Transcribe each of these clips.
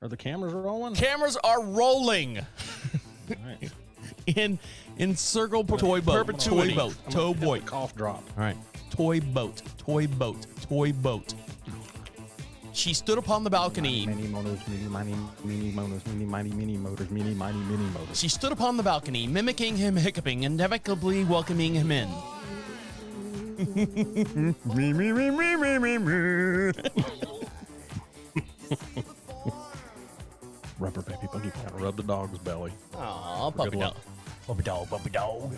Are the cameras rolling? Cameras are rolling. All right. in circle toy boat. Perpetuity. Toy boat. Toy boy. Cough drop. All right. Toy boat. Toy boat. Toy boat. She stood upon the balcony. Mini motors, mini motors, mini motors. She stood upon the balcony, mimicking him hiccuping and amicably welcoming him in. Rubber baby buggy. Gotta rub the dog's belly. Aw, puppy dog. Puppy dog, puppy dog. All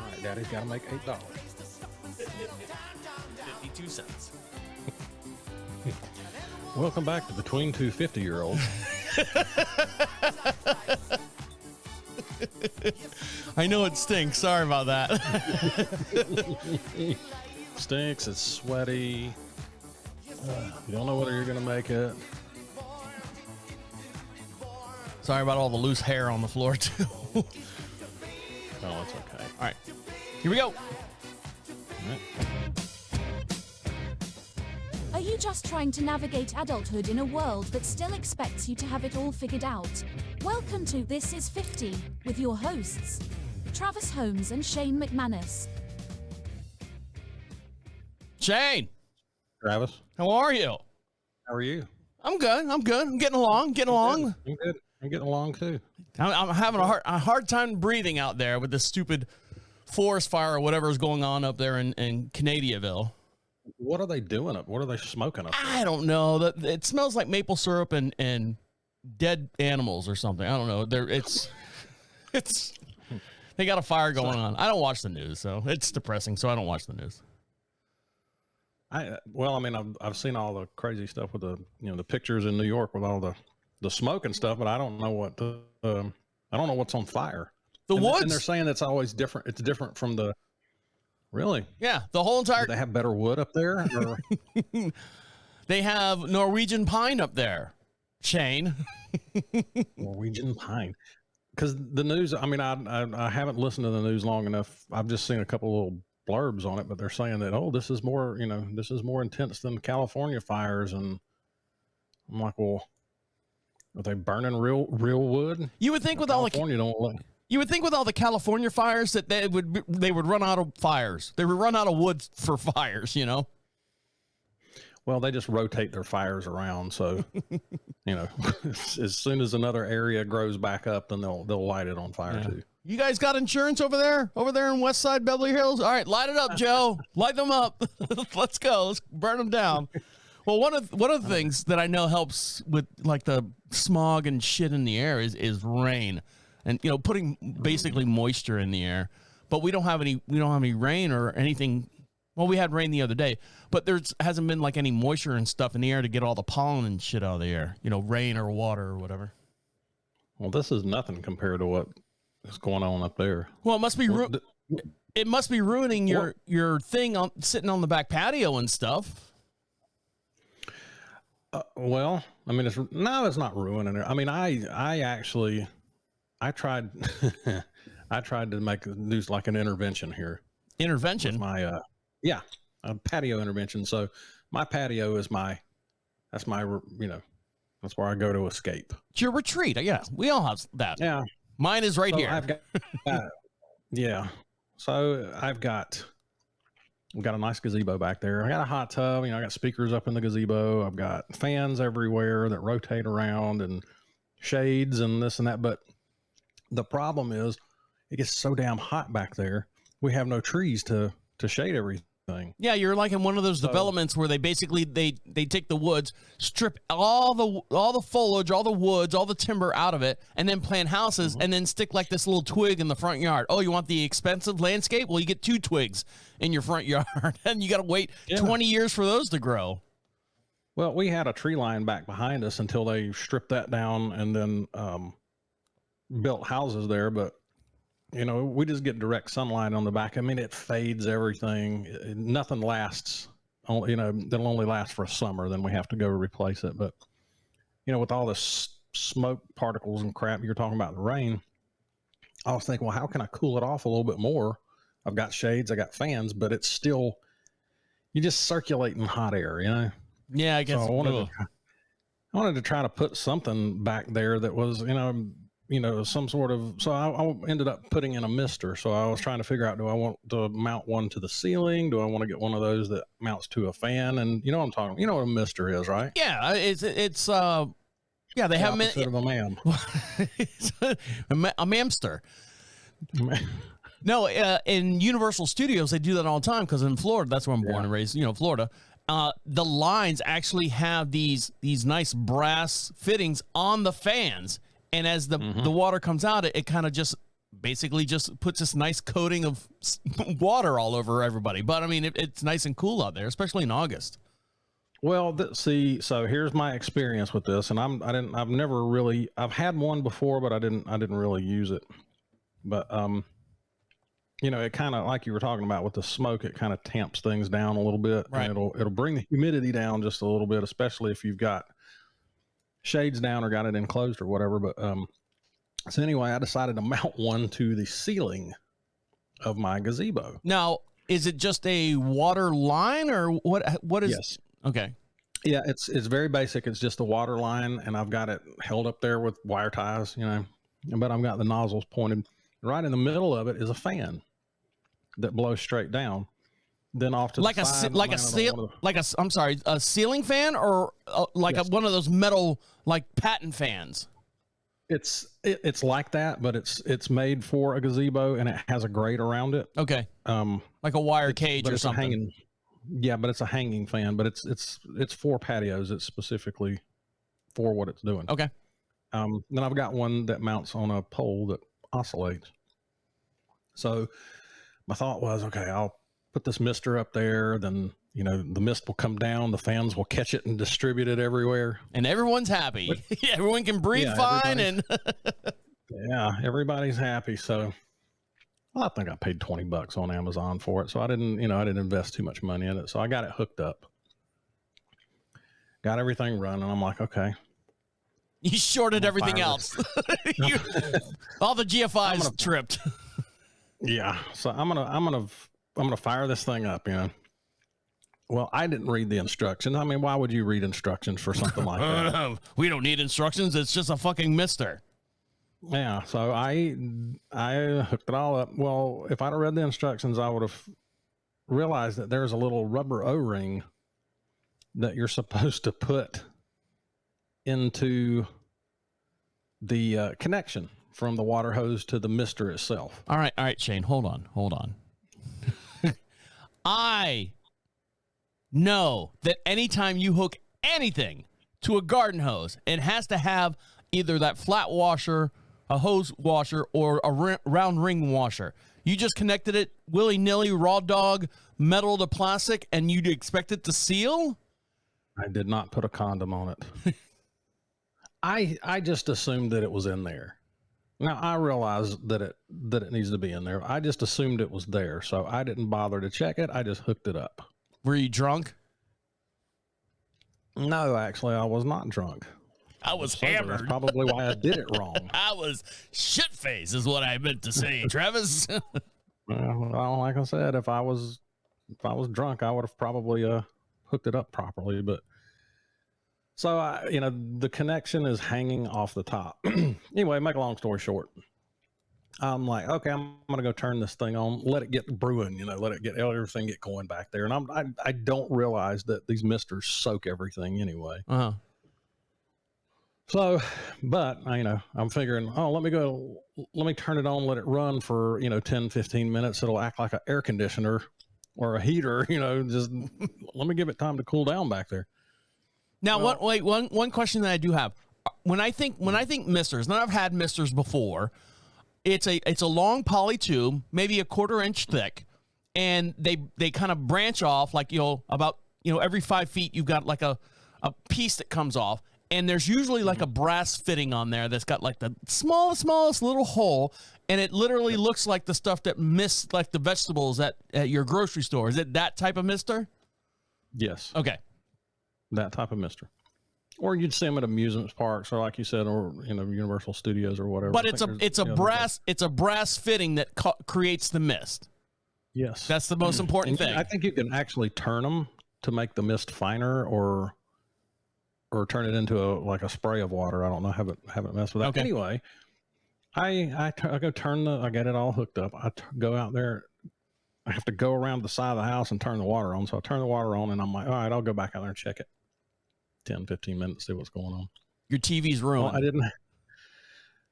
right, Daddy's got to make $8. 52 cents. Welcome back to Between Two 50-Year-Olds. I know it stinks. Sorry about that. Stinks. It's sweaty. You don't know whether you're going to make it. Sorry about all the loose hair on the floor, too. Oh, it's okay. All right. Here we go. Are you just trying to navigate adulthood in a world that still expects you to have it all figured out? Welcome to This Is 50 with your hosts, Travis Holmes and Shayne McManus. Shane, Travis, how are you? how are you? I'm good. I'm getting along. I'm good. I'm getting along, too. I'm having a hard time breathing out there with this stupid forest fire or whatever is going on up there in Canadiaville. What are they doing up? What are they smoking up there? I don't know. It smells like maple syrup and dead animals or something. I don't know. They got a fire going on. I don't watch the news, so it's depressing. So I don't watch the news. I've seen all the crazy stuff with the pictures in New York with all the smoke and stuff, but I don't know I don't know what's on fire. The woods. And they're saying it's always different. It's different from the. Really? Yeah, the whole entire. Do they have better wood up there? Or? They have Norwegian pine up there, Shane. Norwegian pine. Because the news. I mean, I haven't listened to the news long enough. I've just seen a couple little blurbs on it, but they're saying that this is more intense than California fires, and I'm like, well, are they burning real wood? You would think with California you would think with all the California fires that they would run out of fires. They would run out of wood for fires, you know. Well, they just rotate their fires around, so as soon as another area grows back up, then they'll light it on fire too. You guys got insurance over there in West Side Beverly Hills? All right, light it up, Joe. Light them up. Let's go. Let's burn them down. Well, one of the things that I know helps with like the smog and shit in the air is rain, and putting basically moisture in the air. But we don't have any rain or anything. Well, we had rain the other day, but hasn't been like any moisture and stuff in the air to get all the pollen and shit out of the air. Rain or water or whatever. Well, this is nothing compared to what is going on up there. Well, it must be it must be ruining your thing sitting on the back patio and stuff. Well, I mean, it's not ruining it. I mean, I tried I tried to do like an intervention here. Intervention? My a patio intervention. So my patio is that's where I go to escape. It's your retreat. Yeah, we all have that. Yeah. Mine is right here. I've got, yeah. So I've got a nice gazebo back there. I got a hot tub. I got speakers up in the gazebo. I've got fans everywhere that rotate around and shades and this and that. But the problem is it gets so damn hot back there. We have no trees to shade everything. Yeah, you're like in one of those developments where they basically they take the woods, strip all the foliage, all the woods, all the timber out of it, and then plant houses, and then stick like this little twig in the front yard. Oh, you want the expensive landscape? Well, you get 2 twigs in your front yard, and you got to wait 20 years for those to grow. Well, we had a tree line back behind us until they stripped that down and then built houses there, but we just get direct sunlight on the back. I mean, it fades everything. Nothing lasts. That'll only last for a summer. Then we have to go replace it. But, with all this smoke particles and crap you're talking about, the rain, I was thinking, well, how can I cool it off a little bit more? I've got shades, I got fans, but it's still you just circulating hot air, you know? Yeah, I guess. So I wanted to try to put something back there that was, some sort of, so I ended up putting in a mister. So I was trying to figure out, do I want to mount one to the ceiling? Do I want to get one of those that mounts to a fan? And you know what I'm talking, you know what a mister is, right? Yeah, yeah, they have opposite of a man. a mamster. No, in Universal Studios, they do that all the time because in Florida, that's where I'm born and raised, Florida. The lines actually have these nice brass fittings on the fans. And as the water comes out, it kind of just basically just puts this nice coating of water all over everybody. But I mean, it's nice and cool out there, especially in August. Well, so here's my experience with this, and I've had one before, but I didn't really use it. But it kind of, like you were talking about with the smoke, it kind of tamps things down a little bit. Right. And it'll bring the humidity down just a little bit, especially if you've got shades down or got it enclosed or whatever. But so anyway, I decided to mount one to the ceiling of my gazebo. Now, is it just a water line or what is? Yes. Okay. Yeah, it's very basic. It's just a water line, and I've got it held up there with wire ties, but I've got the nozzles pointed. Right in the middle of it is a fan that blows straight down. Then off to the side, a ceiling fan or one of those metal like patent fans. It's like that, but it's made for a gazebo and it has a grate around it. Okay. Like a wire cage or something. But it's a hanging fan, but it's for patios. It's specifically for what it's doing. Okay. Then I've got one that mounts on a pole that oscillates. So my thought was, okay, I'll put this mister up there. Then, the mist will come down, the fans will catch it and distribute it everywhere. And everyone's happy. Everyone can breathe fine. And yeah, everybody's happy. So I think I paid $20 on Amazon for it. So I didn't invest too much money in it. So I got it hooked up, got everything running. I'm like, okay. You shorted everything else. All the GFIs tripped. Yeah. So I'm going to fire this thing up, Well, I didn't read the instructions. I mean, why would you read instructions for something like that? We don't need instructions. It's just a fucking mister. Yeah, so I hooked it all up. Well, if I'd have read the instructions, I would have realized that there's a little rubber O-ring that you're supposed to put into the connection from the water hose to the mister itself. All right, Shane, hold on. I know that anytime you hook anything to a garden hose, it has to have either that flat washer, a hose washer, or a round ring washer. You just connected it willy-nilly, raw dog, metal to plastic, and you'd expect it to seal? I did not put a condom on it. I just assumed that it was in there. Now, I realize that it needs to be in there. I just assumed it was there, so I didn't bother to check it. I just hooked it up. Were you drunk? No, actually, I was not drunk. I was hammered. That's probably why I did it wrong. I was shit-faced is what I meant to say, Travis. Well, like I said, if I was drunk, I would have probably hooked it up properly. But so the connection is hanging off the top. Anyway, make a long story short, I'm like, okay, I'm gonna go turn this thing on, let it get brewing, let everything get going back there. And I don't realize that these misters soak everything anyway. Uh-huh. So, but I'm figuring, let me turn it on, let it run for 10, 15 minutes. It'll act like an air conditioner or a heater, just let me give it time to cool down back there. Now, one question that I do have, when I think misters, and I've had misters before, it's a long poly tube, maybe a 1/4 inch thick, and they kind of branch off like about every 5 feet you've got like a piece that comes off. And there's usually like a brass fitting on there that's got like the smallest little hole, and it literally looks like the stuff that mists like the vegetables at your grocery store. Is it that type of mister? Yes. Okay. That type of mister. Or you'd see them at amusement parks, or like you said, or Universal Studios or whatever. But it's a brass fitting that creates the mist. Yes. That's the most important thing. I think you can actually turn them to make the mist finer, or turn it into like a spray of water. I don't know. Haven't messed with that. Okay. Anyway, I go I get it all hooked up. Go out there. I have to go around the side of the house and turn the water on. So I turn the water on, and I'm like, all right, I'll go back out there and check it. 10, 15 minutes, see what's going on. Your TV's ruined. Well, I didn't.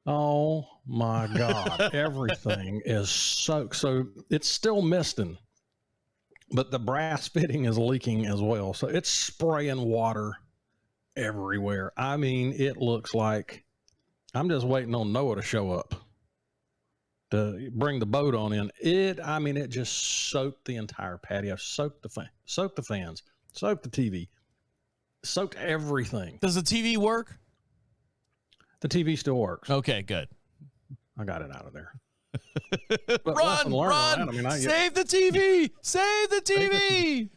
Oh my God. Everything is soaked. So it's still misting, but the brass fitting is leaking as well. So it's spraying water everywhere. I mean, it looks like I'm just waiting on Noah to show up to bring the boat on in. It just soaked the entire patio, soaked the fans, soaked the TV, soaked everything. Does the TV work? The TV still works. Okay, good. I got it out of there. Run! Save the TV! Save the TV!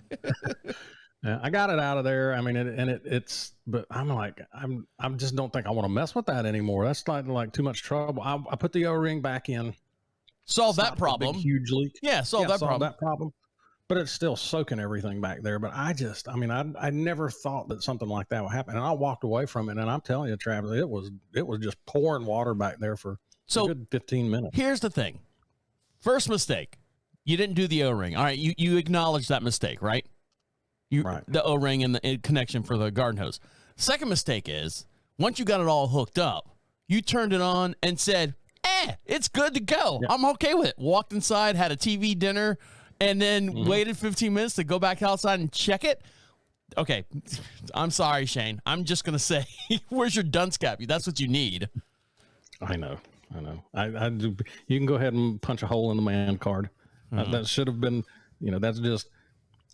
Yeah, I got it out of there. I mean, it's, but I'm like, I just don't think I want to mess with that anymore. That's like too much trouble. I put the O-ring back in. Solve that problem. Huge leak. Yeah, solve that problem. But it's still soaking everything back there. But I never thought that something like that would happen. And I walked away from it. And I'm telling you, Travis, it was just pouring water back there for a good 15 minutes. Here's the thing. First mistake. You didn't do the O-ring. All right, you acknowledge that mistake, right? Right. The O-ring and the connection for the garden hose. Second mistake is, once you got it all hooked up, you turned it on and said, it's good to go. Yeah. I'm okay with it. Walked inside, had a TV dinner, and then waited 15 minutes to go back outside and check it. Okay, I'm sorry, Shane. I'm just going to say, where's your dunce cap? That's what you need. I know. I do. You can go ahead and punch a hole in the man card. That should have been, that's just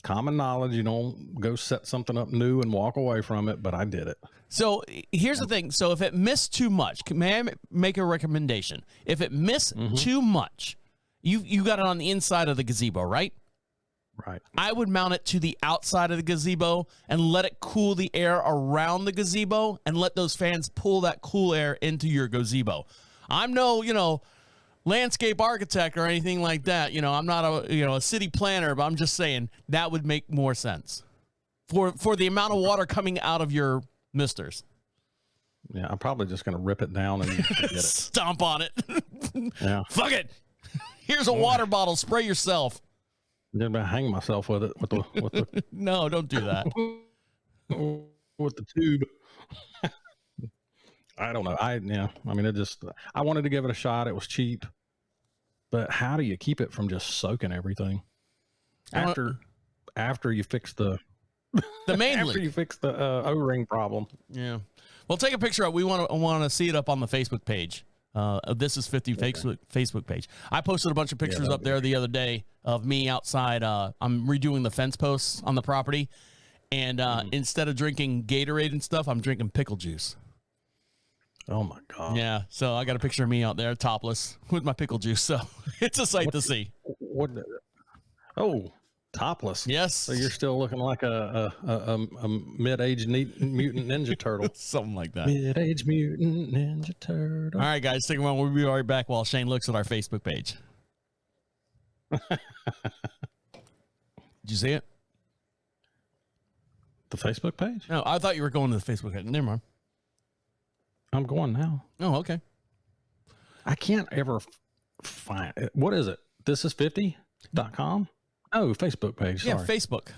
common knowledge. You don't go set something up new and walk away from it, but I did it. So here's the thing. So if it missed too much, may I make a recommendation? If it missed too much, you got it on the inside of the gazebo, right? Right. I would mount it to the outside of the gazebo and let it cool the air around the gazebo and let those fans pull that cool air into your gazebo. I'm no, landscape architect or anything like that. I'm not a city planner, but I'm just saying that would make more sense for the amount of water coming out of your misters. Yeah, I'm probably just going to rip it down and forget it. Stomp on it. Yeah. Fuck it. Here's a water bottle. Spray yourself. I'm going to hang myself with it. With the No, don't do that. With the tube. I don't know. I wanted to give it a shot. It was cheap. But how do you keep it from just soaking everything? After you fix the main after you fix the O-ring problem. Yeah. Well, take a picture of it. We want to see it up on the Facebook page. This is 50 Facebook page. I posted a bunch of pictures up there the other day of me outside. I'm redoing the fence posts on the property. And instead of drinking Gatorade and stuff, I'm drinking pickle juice. Oh my God. Yeah. So I got a picture of me out there topless with my pickle juice. So it's a sight to see. Topless. Yes. So you're still looking like a mid-aged mutant ninja turtle. Something like that. Mid-aged mutant ninja turtle. All right, guys, stick around. We'll be right back while Shane looks at our Facebook page. Did you see it? The Facebook page? No, I thought you were going to the Facebook page. Never mind. I'm going now. Oh, okay. I can't ever find it. What is it? Thisis50.com? Oh, Facebook page. Sorry. Yeah, Facebook.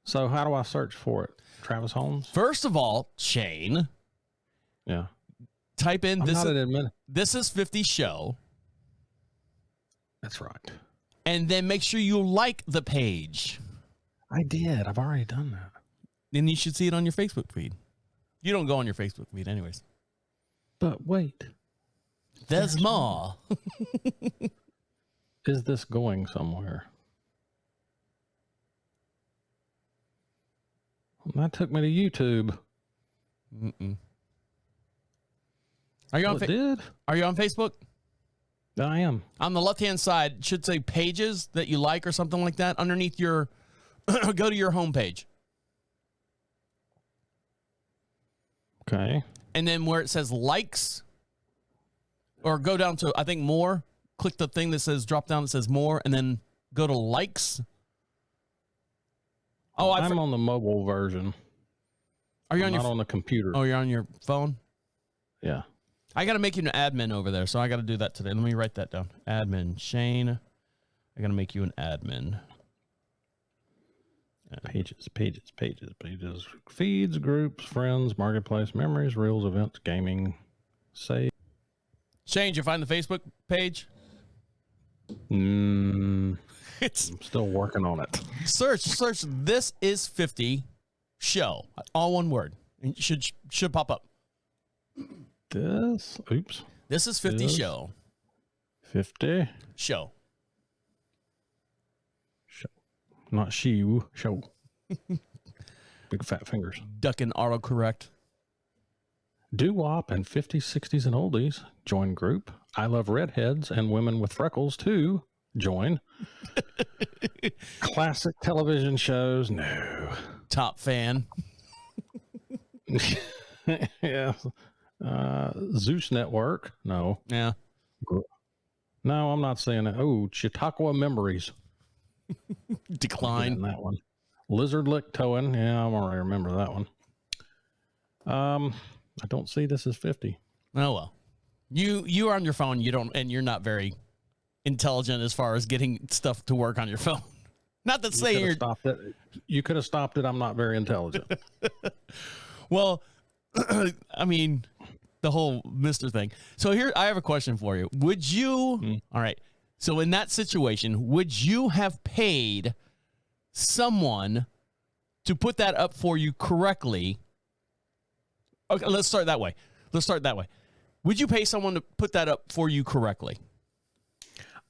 So how do I search for it? Travis Holmes? First of all, Shane. Yeah. Type in This is 50 show. That's right. And then make sure you like the page. I did. I've already done that. Then you should see it on your Facebook feed. You don't go on your Facebook feed anyways. But wait. There's more. Is this going somewhere? That took me to YouTube. Are you on Are you on Facebook? I am. On the left-hand side, it should say pages that you like or something like that. Underneath your, go to your homepage. Okay. And then where it says likes, or go down to, I think, more, click the thing that says drop down that says more, and then go to likes. Oh, I'm on the mobile version. Are you not on the computer? Oh, you're on your phone? Yeah. I got to make you an admin over there, so I got to do that today. Let me write that down. Admin Shayne. I got to make you an admin. Pages. Feeds, groups, friends, marketplace, memories, reels, events, gaming, save. Shayne, did you find the Facebook page? I'm It's still working on it. search. This is 50 show. All one word. It should pop up. This This is 50 Yes. show. 50 Show. not show. Big fat fingers. Ducking autocorrect. Doo-wop and 50s, 60s, and oldies. Join group. I love redheads and women with freckles too. Join. Classic television shows. No. Top fan. Yeah. Zeus Network. No. Yeah. No, I'm not saying that. Oh, Chautauqua Memories. Decline. That one. Lizard Lick Towing. Yeah, I'm already remember that one. I don't see this as 50. Oh well. You are on your phone, you're not very intelligent as far as getting stuff to work on your phone. Not that saying you're Stopped it. You could have stopped it. I'm not very intelligent. well, I mean, the whole Mr. thing. So here I have a question for you. Would you all right. So in that situation, would you have paid someone to put that up for you correctly? Okay, let's start that way. Would you pay someone to put that up for you correctly?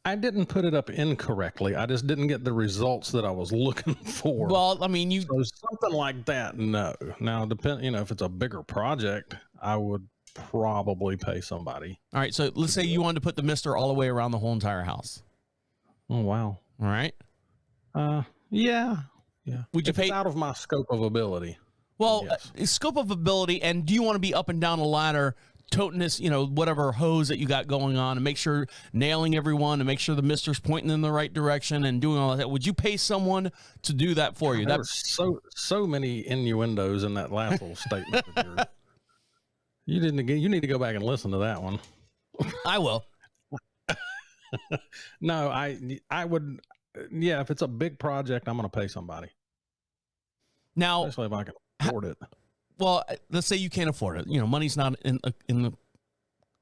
I didn't put it up incorrectly. I just didn't get the results that I was looking for. Well, I mean, So something like that, no. Now, if it's a bigger project, I would probably pay somebody. All right, so let's say you wanted to put the mister all the way around the whole entire house. Oh, wow. All right. Yeah. Would you If pay? it's out of my scope of ability. Well, Yes. scope of ability, and do you want to be up and down a ladder, toting this, whatever hose that you got going on, and make sure nailing everyone, and make sure the mister's pointing in the right direction, and doing all that? Would you pay someone to do that for you? There were so many innuendos in that last little statement of yours. You need to go back and listen to that one. I will. No, I would. Yeah, if it's a big project, I'm going to pay somebody, Now, especially if I can afford it. well, let's say you can't afford it. Money's not in the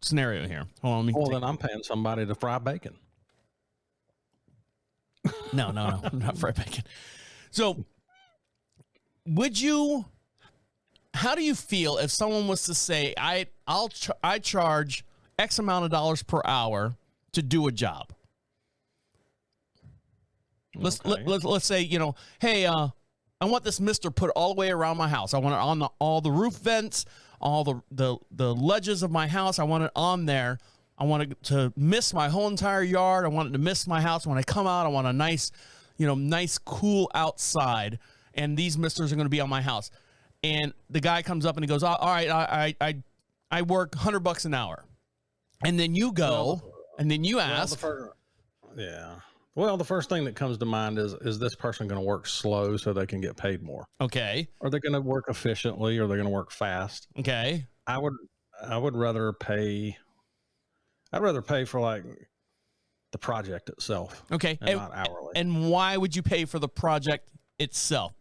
scenario here. Hold on, Well, then I'm paying somebody to fry bacon. No, not fried bacon. So, how do you feel if someone was to say, I charge X amount of dollars per hour to do a job? Let's say, hey, I want this mister put all the way around my house. I want it on all the roof vents, all the ledges of my house. I want it on there. I want it to mist my whole entire yard. I want it to mist my house. When I come out, I want a nice, cool outside. And these misters are going to be on my house. And the guy comes up and he goes, all right, I work $100 an hour. And then you go, and then you ask. Well, the first thing that comes to mind is this person going to work slow so they can get paid more? Okay. Are they going to work efficiently, or are they going to work fast? Okay. I would rather pay. I'd rather pay for like the project itself. Okay. And not hourly. And why would you pay for the project itself?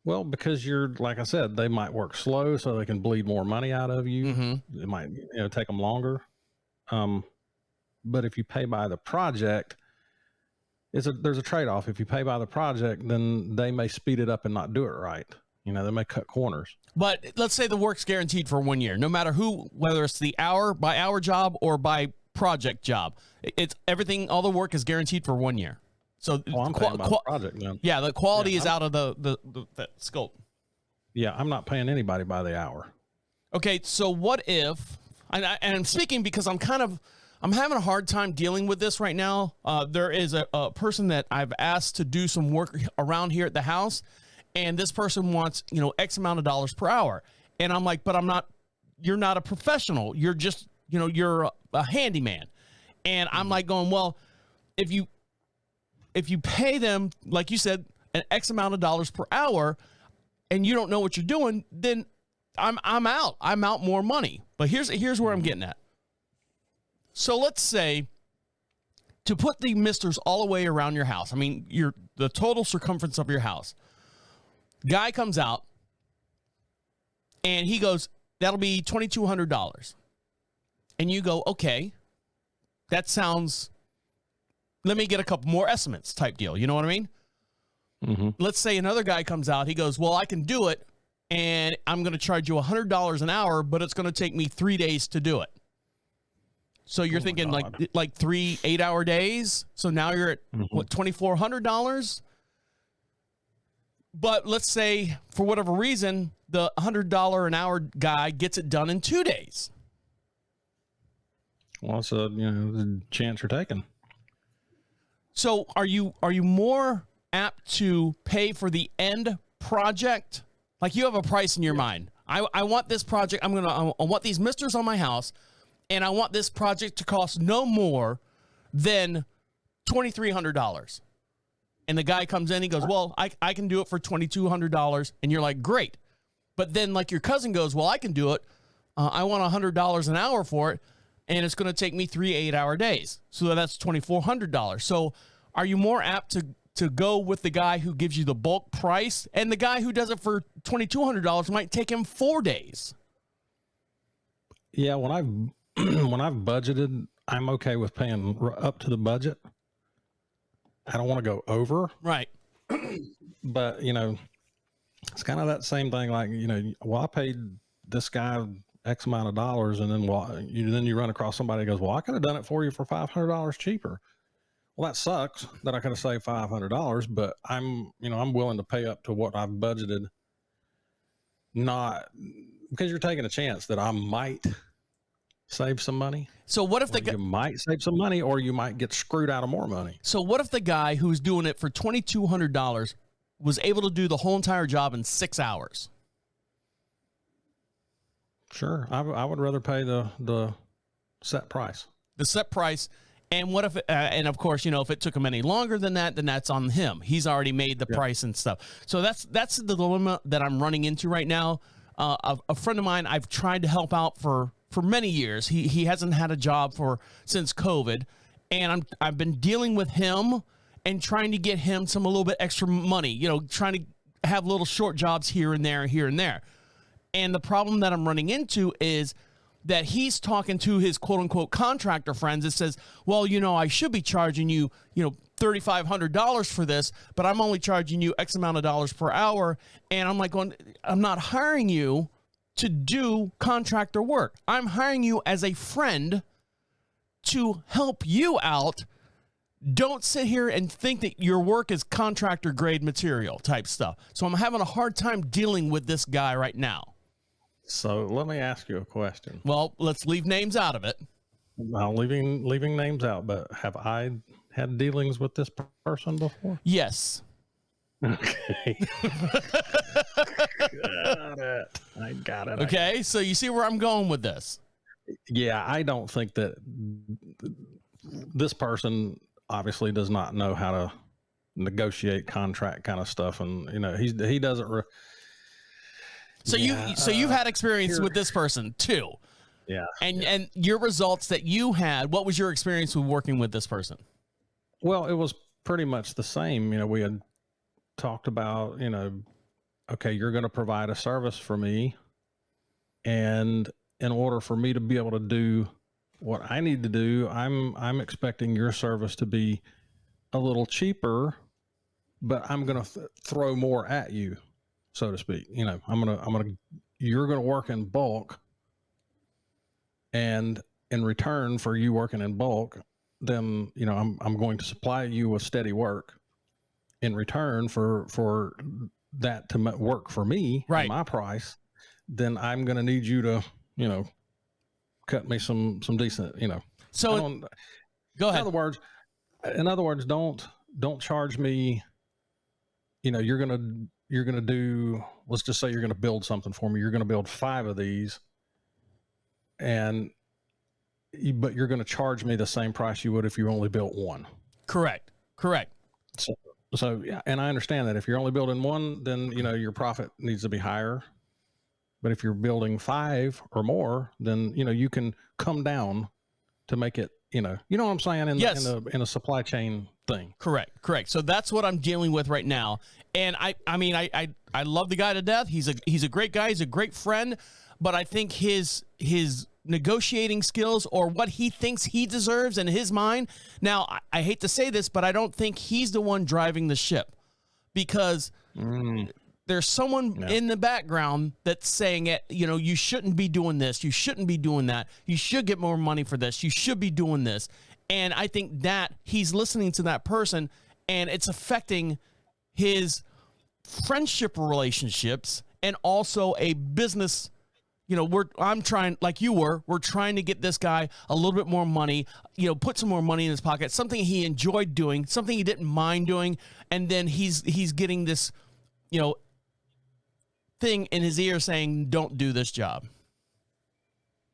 Well, because like I said, they might work slow so they can bleed more money out of you. Mm-hmm. It might, take them longer. But if you pay by the project, there's a trade-off. If you pay by the project, then they may speed it up and not do it right. They may cut corners. But let's say the work's guaranteed for 1 year, no matter whether it's the hour by hour job or by project job. It's everything. All the work is guaranteed for 1 year. So I'm paying by the project then. Yeah, the quality is out of the scope. Yeah, I'm not paying anybody by the hour. Okay, so what if? And I'm speaking because I'm having a hard time dealing with this right now. There is a person that I've asked to do some work around here at the house, and this person wants, X amount of dollars per hour. And I'm like, but you're not a professional. You're just, you're a handyman. And I'm like going, well, if you pay them, like you said, an X amount of dollars per hour, and you don't know what you're doing, then I'm out. I'm out more money. But here's where I'm getting at. So let's say, to put the misters all the way around your house, I mean, the total circumference of your house. Guy comes out, and he goes, that'll be $2,200. And you go, okay, that sounds, let me get a couple more estimates type deal. You know what I mean? Mm-hmm. Let's say another guy comes out. He goes, well, I can do it, and I'm going to charge you $100 an hour, but it's going to take me 3 days to do it. So you're thinking like 3 8-hour days. So now you're at what, $2,400? But let's say for whatever reason, the $100 an hour guy gets it done in 2 days. Well, it's a chance you're taking. So are you more apt to pay for the end project? Like, you have a price in your mind. I want this project. I want these misters on my house, and I want this project to cost no more than $2,300. And the guy comes in, he goes, well, I can do it for $2,200. And you're like, great. But then, like, your cousin goes, well, I can do it. I want $100 an hour for it, and it's going to take me 3 8-hour days. So that's $2,400. So are you more apt to go with the guy who gives you the bulk price, and the guy who does it for $2,200 might take him 4 days? Yeah, when I've budgeted, I'm okay with paying up to the budget. I don't want to go over. Right. But, it's kind of that same thing. Like, well, I paid this guy X amount of dollars, and then you run across somebody who goes, well, I could have done it for you for $500 cheaper. Well, that sucks that I could have saved $500, but I'm willing to pay up to what I've budgeted, not because you're taking a chance that I might save some money. So what if you might save some money, or you might get screwed out of more money? So what if the guy who's doing it for $2,200 was able to do the whole entire job in 6 hours? Sure. I would rather pay the set price. The set price. And what if, and of course, if it took him any longer than that, then that's on him. He's already made the price and stuff. So that's the dilemma that I'm running into right now. A friend of mine, I've tried to help out for many years. He hasn't had a job since COVID, and I've been dealing with him and trying to get him a little bit extra money. Trying to have little short jobs here and there, here and there. And the problem that I'm running into is that he's talking to his quote unquote contractor friends. It says, well, I should be charging you, $3,500 for this, but I'm only charging you X amount of dollars per hour. And I'm like, I'm not hiring you to do contractor work. I'm hiring you as a friend to help you out. Don't sit here and think that your work is contractor grade material type stuff. So I'm having a hard time dealing with this guy right now. So let me ask you a question. Well, let's leave names out of it. Well, leaving names out, but have I had dealings with this person before? Yes. Okay. Got it. I got it. Okay, so you see where I'm going with this. Yeah, I don't think that this person obviously does not know how to negotiate contract kind of stuff, and he doesn't. So you've had experience with this person too. Yeah. And your results that you had, what was your experience with working with this person? Well, it was pretty much the same. We had talked about, okay, you're going to provide a service for me, and in order for me to be able to do what I need to do, I'm expecting your service to be a little cheaper, but I'm going to throw more at you, so to speak. You're going to work in bulk, and in return for you working in bulk, then, I'm going to supply you with steady work in return for that to work for me, right, my price. Then I'm going to need you to, cut me some decent, So go ahead. In other words, don't charge me, you're going to do, let's just say you're going to build something for me. You're going to build 5 of these, and but you're going to charge me the same price you would if you only built one. Correct. So yeah, and I understand that if you're only building one, then your profit needs to be higher. But if you're building 5 or more, then you can come down to make it. You know what I'm saying? Yes. In a supply chain thing. Correct. So that's what I'm dealing with right now. And I love the guy to death. He's a great guy. He's a great friend. But I think his negotiating skills, or what he thinks he deserves in his mind. Now, I hate to say this, but I don't think he's the one driving the ship, because there's someone in the background that's saying it, you shouldn't be doing this. You shouldn't be doing that. You should get more money for this. You should be doing this. And I think that he's listening to that person, and it's affecting his friendship relationships and also a business. I'm trying, like we're trying to get this guy a little bit more money, put some more money in his pocket, something he enjoyed doing, something he didn't mind doing. And then he's getting this, thing in his ear saying, don't do this job.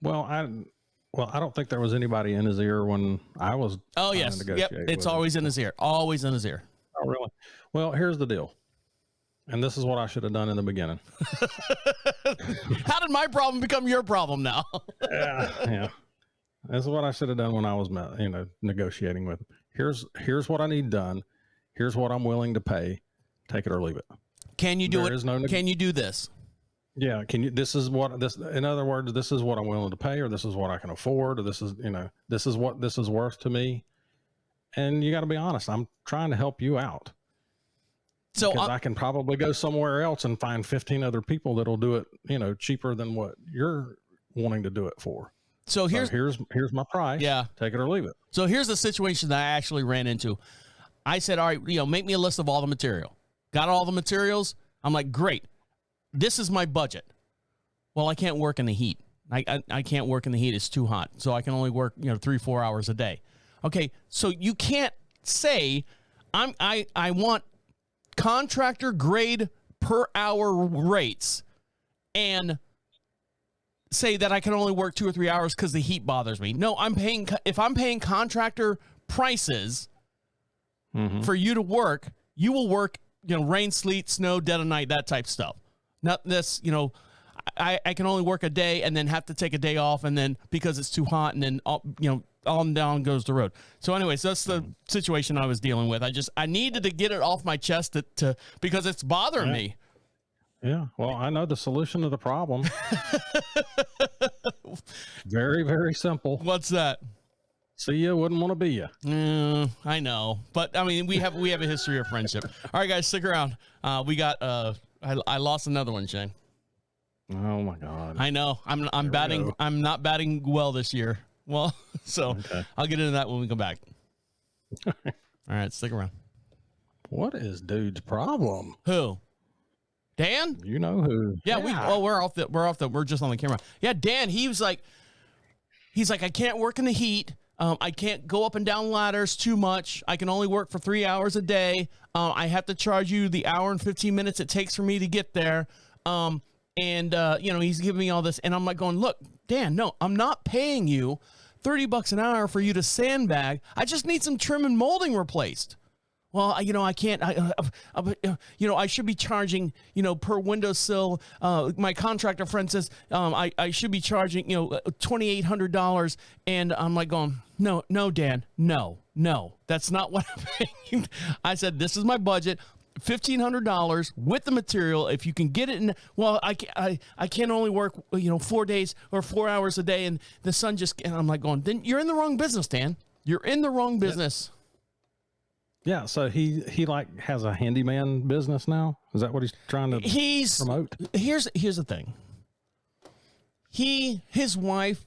Well, I don't think there was anybody in his ear when I was. Oh, yes. Yep. It's always in his ear. Always in his ear. Oh, really? Well, here's the deal. And this is what I should have done in the beginning. How did my problem become your problem now? Yeah. This is what I should have done when I was, negotiating with him. Here's what I need done. Here's what I'm willing to pay. Take it or leave it. Can you do it? Can you do this? Yeah. Can you? In other words, this is what I'm willing to pay, or this is what I can afford, or this is what this is worth to me. And you got to be honest. I'm trying to help you out. So I can probably go somewhere else and find 15 other people that'll do it, cheaper than what you're wanting to do it for. So here's my price. Yeah. Take it or leave it. So here's the situation that I actually ran into. I said, all right, make me a list of all the material. Got all the materials. I'm like, great. This is my budget. Well, I can't work in the heat. I can't work in the heat. It's too hot. So I can only work, 3-4 hours a day. Okay. So you can't say I want contractor grade per hour rates and say that I can only work 2 or 3 hours because the heat bothers me. No, if I'm paying contractor prices for you to work, you will work, rain, sleet, snow, dead of night, that type of stuff. Not this, I can only work a day and then have to take a day off, and then because it's too hot, and then on down goes the road. So anyways, that's the situation I was dealing with. I needed to get it off my chest because it's bothering me. Yeah. Well, I know the solution to the problem. Very, very simple. What's that? See you, wouldn't want to be you. I know, but I mean, we have a history of friendship. All right, guys, stick around. We got I lost another one, Shane. Oh my God. I know. I'm batting. I'm not batting well this year. Well, so okay. I'll get into that when we come back. All right, stick around. What is dude's problem? Who? Dan? You know who? Yeah. We're just on the camera. Yeah, Dan. He's like, I can't work in the heat. I can't go up and down ladders too much. I can only work for 3 hours a day. I have to charge you the hour and 15 minutes it takes for me to get there. He's giving me all this, and I'm like going, look, Dan, no, I'm not paying you $30 an hour for you to sandbag. I just need some trim and molding replaced. Well, I can't, I should be charging, per windowsill. My contractor friend says, I should be charging, $2,800. And I'm like going, no, Dan, no, that's not what I'm paying. I said, this is my budget. $1,500 with the material. If you can get it in, well, I can't only work, 4 days or 4 hours a day. And the sun and I'm like going, then you're in the wrong business, Dan. You're in the wrong business. Yeah. So he like has a handyman business now. Is that what he's trying to promote? Here's the thing. His wife,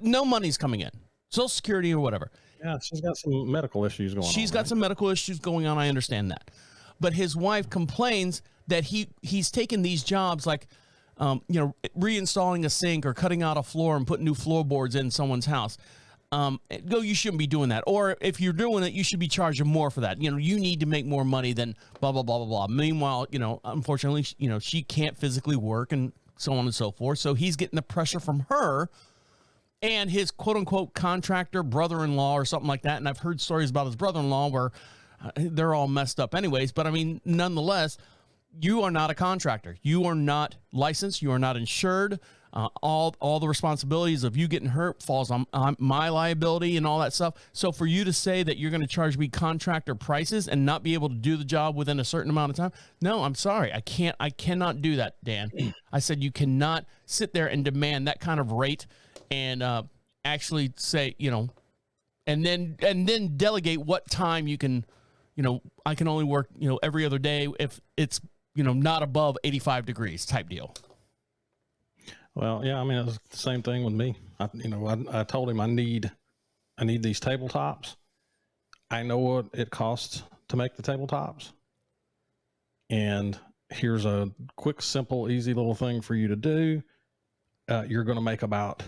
no money's coming in. Social Security or whatever. Yeah, she's got some medical issues going on. She's got some medical issues going on. I understand that. But his wife complains that he's taken these jobs like, reinstalling a sink or cutting out a floor and putting new floorboards in someone's house. You shouldn't be doing that. Or if you're doing it, you should be charging more for that. You need to make more money than blah, blah, blah, blah, blah. Meanwhile, unfortunately, she can't physically work and so on and so forth. So he's getting the pressure from her. and his quote unquote contractor brother-in-law or something like that. And I've heard stories about his brother-in-law where they're all messed up anyways. But I mean, nonetheless, you are not a contractor. You are not licensed. You are not insured. All the responsibilities of you getting hurt falls on my liability and all that stuff. So for you to say that you're going to charge me contractor prices and not be able to do the job within a certain amount of time, no, I'm sorry. I cannot do that, Dan. I said you cannot sit there and demand that kind of rate and actually say, and then delegate what time you can, I can only work, every other day if it's, not above 85 degrees type deal. Well, yeah, I mean, it's the same thing with me. I told him I need these tabletops. I know what it costs to make the tabletops. And here's a quick, simple, easy little thing for you to do. You're going to make about,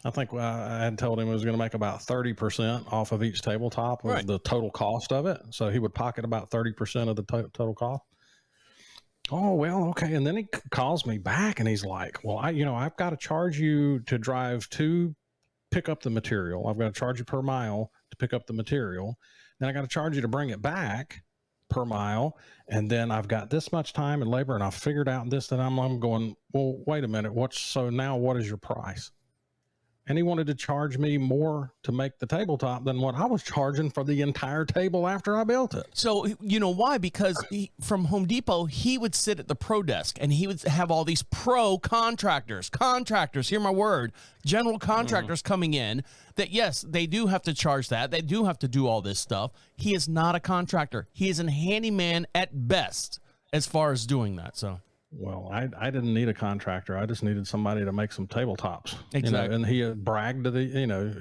I think I had told him it was going to make about 30% off of each tabletop of the total cost of it. So he would pocket about 30% of the total cost. Oh, well, okay. And then he calls me back and he's like, well, I've got to charge you to drive to pick up the material. I've got to charge you per mile to pick up the material. Then I got to charge you to bring it back per mile. And then I've got this much time and labor and I've figured out this, that I'm going, well, wait a minute. So now what is your price? And he wanted to charge me more to make the tabletop than what I was charging for the entire table after I built it. So, you know why? Because from Home Depot, he would sit at the pro desk and he would have all these pro contractors, hear my word, general contractors coming in that, yes, they do have to charge that. They do have to do all this stuff. He is not a contractor. He is a handyman at best as far as doing that. So. Well, I didn't need a contractor. I just needed somebody to make some tabletops. Exactly. And he had bragged that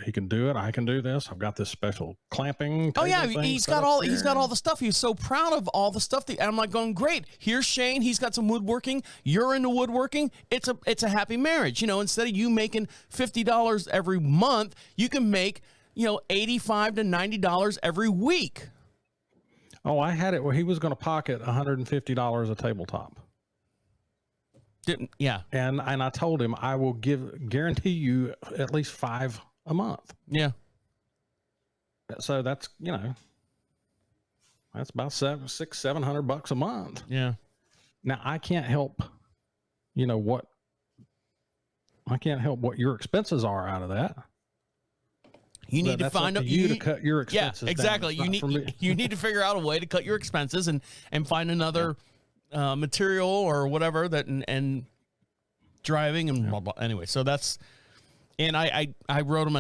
he can do it. I can do this. I've got this special clamping. Oh yeah, he's got all the stuff. He was so proud of all the stuff. And I'm like going, great. Here's Shane. He's got some woodworking. You're into woodworking. It's a happy marriage. Instead of you making $50 every month, you can make $85 to $90 every week. Oh, I had it where he was going to pocket $150 a tabletop. Yeah. And I told him I will guarantee you at least 5 a month. Yeah. So that's, that's about $700 a month. Yeah. Now I can't help, what your expenses are out of that. You need to find you to cut your expenses. Yeah, exactly. You need to figure out a way to cut your expenses and find another material or whatever that and driving and blah, blah. Anyway, so that's, and I wrote him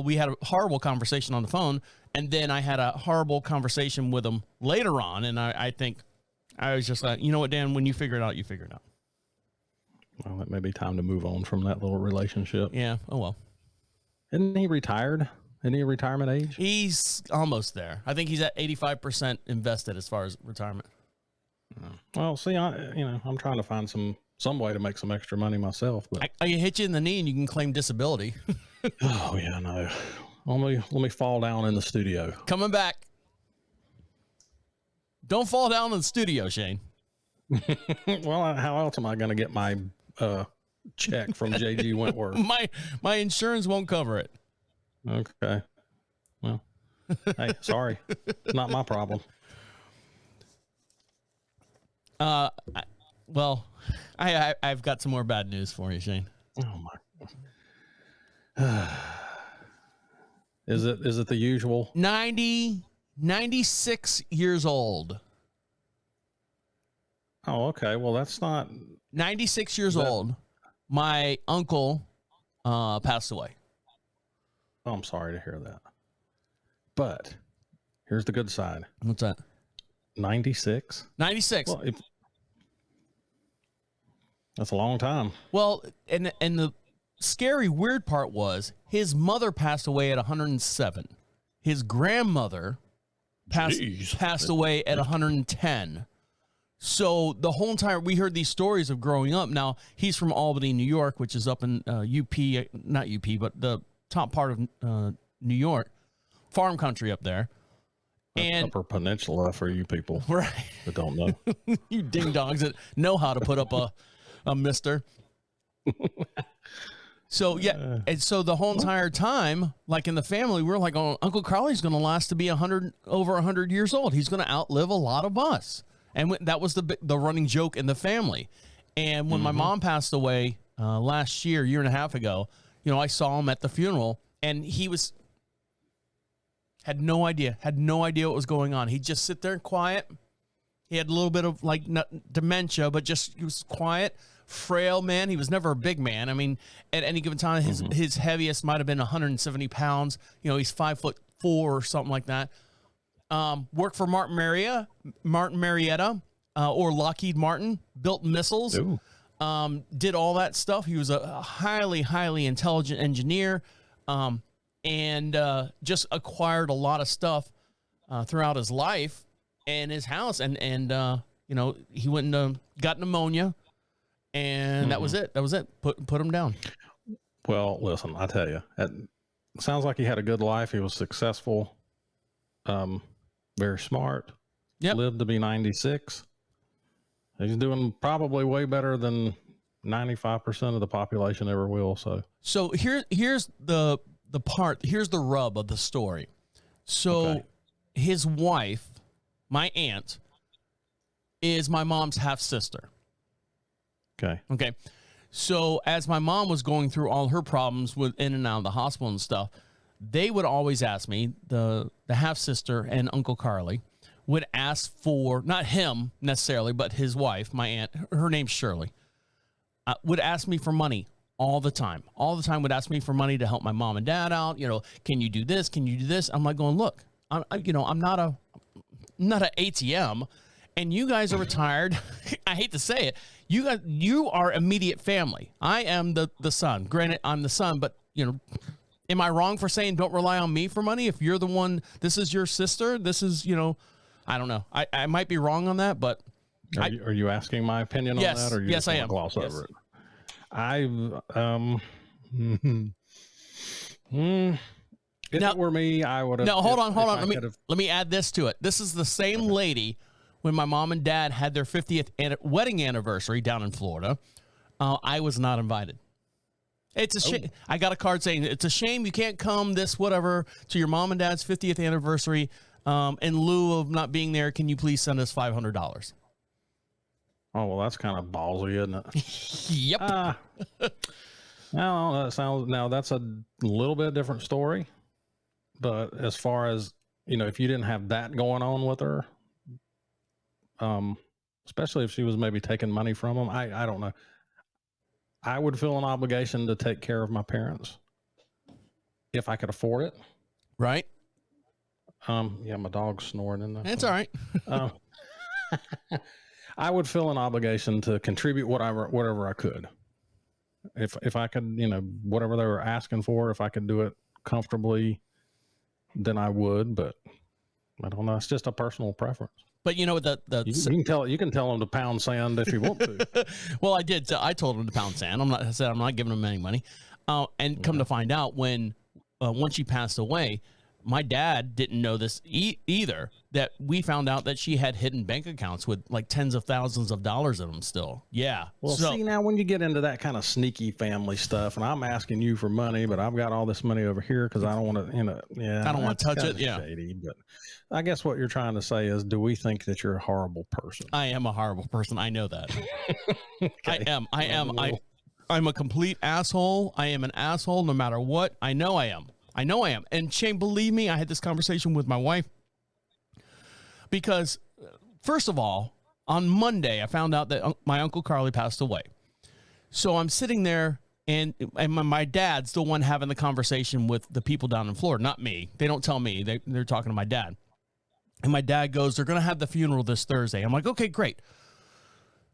we had a horrible conversation on the phone, and then I had a horrible conversation with him later on, and I think I was just like, you know what, Dan, when you figure it out, you figure it out. Well, it may be time to move on from that little relationship. Yeah. Oh well. Isn't he retired? Isn't he retirement age? He's almost there. I think he's at 85% invested as far as retirement. Well, see, I'm trying to find some way to make some extra money myself, but I can hit you in the knee and you can claim disability. Oh yeah, no. Let me fall down in the studio. Coming back. Don't fall down in the studio, Shane. Well, how else am I going to get my check from JG Wentworth? My insurance won't cover it. Okay. Well, hey, sorry. It's not my problem. I've got some more bad news for you, Shane. Oh my. Is it the usual? 96 years old. Oh, okay. Well, that's not 96 years old. My uncle passed away. Oh, I'm sorry to hear that. But here's the good side. What's that? 96. 96. Well, that's a long time. Well, and the scary, weird part was his mother passed away at 107. His grandmother passed away at 110. So the whole entire, we heard these stories of growing up. Now, he's from Albany, New York, which is up in UP, not UP, but the top part of New York, farm country up there. And Upper Peninsula for you people right that don't know. You ding dongs that know how to put up a mister. So yeah, and so the whole entire time, like in the family, we're like, "Oh, Uncle Carly's going to last to be over 100 years old. He's going to outlive a lot of us." And that was the running joke in the family. And when my mom passed away last year and a half ago, I saw him at the funeral, and he had no idea what was going on. He'd just sit there and quiet. He had a little bit of like dementia, but he was quiet. Frail man. He was never a big man. I mean, at any given time, his heaviest might have been 170 pounds. He's 5'4" or something like that. Worked for Martin Marietta, or Lockheed Martin, built missiles. Ooh. Did all that stuff. He was a highly, highly intelligent engineer, and just acquired a lot of stuff throughout his life and his house. And he went and got pneumonia. And that was it. Put him down. Well, listen, I tell you, it sounds like he had a good life. He was successful, very smart. Yep. Lived to be 96. He's doing probably way better than 95% of the population ever will. So here's the part. Here's the rub of the story. So his wife, my aunt, is my mom's half sister. Okay. So as my mom was going through all her problems with in and out of the hospital and stuff, they would always ask me, the half sister and Uncle Carly would ask for, not him necessarily, but his wife, my aunt, her name's Shirley, would ask me for money all the time. All the time would ask me for money to help my mom and dad out. Can you do this? Can you do this? I'm like going, look, I'm not an ATM, and you guys are retired. I hate to say it. You are immediate family. I am the son. Granted, I'm the son, but am I wrong for saying don't rely on me for money? If you're the one, this is your sister. This is, I don't know. I might be wrong on that, but are you asking my opinion on that? Or you yes, just I wanna am. Gloss over it. If it were me, I would have. No, hold on. Let me add this to it. This is the same lady when my mom and dad had their 50th wedding anniversary down in Florida. I was not invited. It's a shame. I got a card saying it's a shame you can't come to your mom and dad's 50th anniversary. In lieu of not being there, can you please send us $500? Oh, well, that's kind of ballsy, isn't it? Yep. Now that's a little bit different story. But as far as, if you didn't have that going on with her, especially if she was maybe taking money from them, I don't know. I would feel an obligation to take care of my parents if I could afford it. Right. Yeah, my dog's snoring in there. It's all right. I would feel an obligation to contribute whatever I could. If I could, whatever they were asking for, if I could do it comfortably, then I would. But I don't know. It's just a personal preference. But you can tell them to pound sand if you want to. Well, I did. I told them to pound sand. I'm not giving them any money. And come to find out, when she passed away, my dad didn't know this either, that we found out that she had hidden bank accounts with like tens of thousands of dollars in them still. Yeah. Well, see, now when you get into that kind of sneaky family stuff, and I'm asking you for money, but I've got all this money over here because I don't want to, I don't want to touch it. Yeah. Shady, but I guess what you're trying to say is, do we think that you're a horrible person? I am a horrible person. I know that. Okay. I am. I'm a complete asshole. I am an asshole no matter what. I know I am. And Shane, believe me, I had this conversation with my wife because, first of all, on Monday, I found out that my Uncle Carly passed away. So I'm sitting there, and my dad's the one having the conversation with the people down in Florida, not me. They don't tell me. They're talking to my dad. And my dad goes, they're going to have the funeral this Thursday. I'm like, okay, great.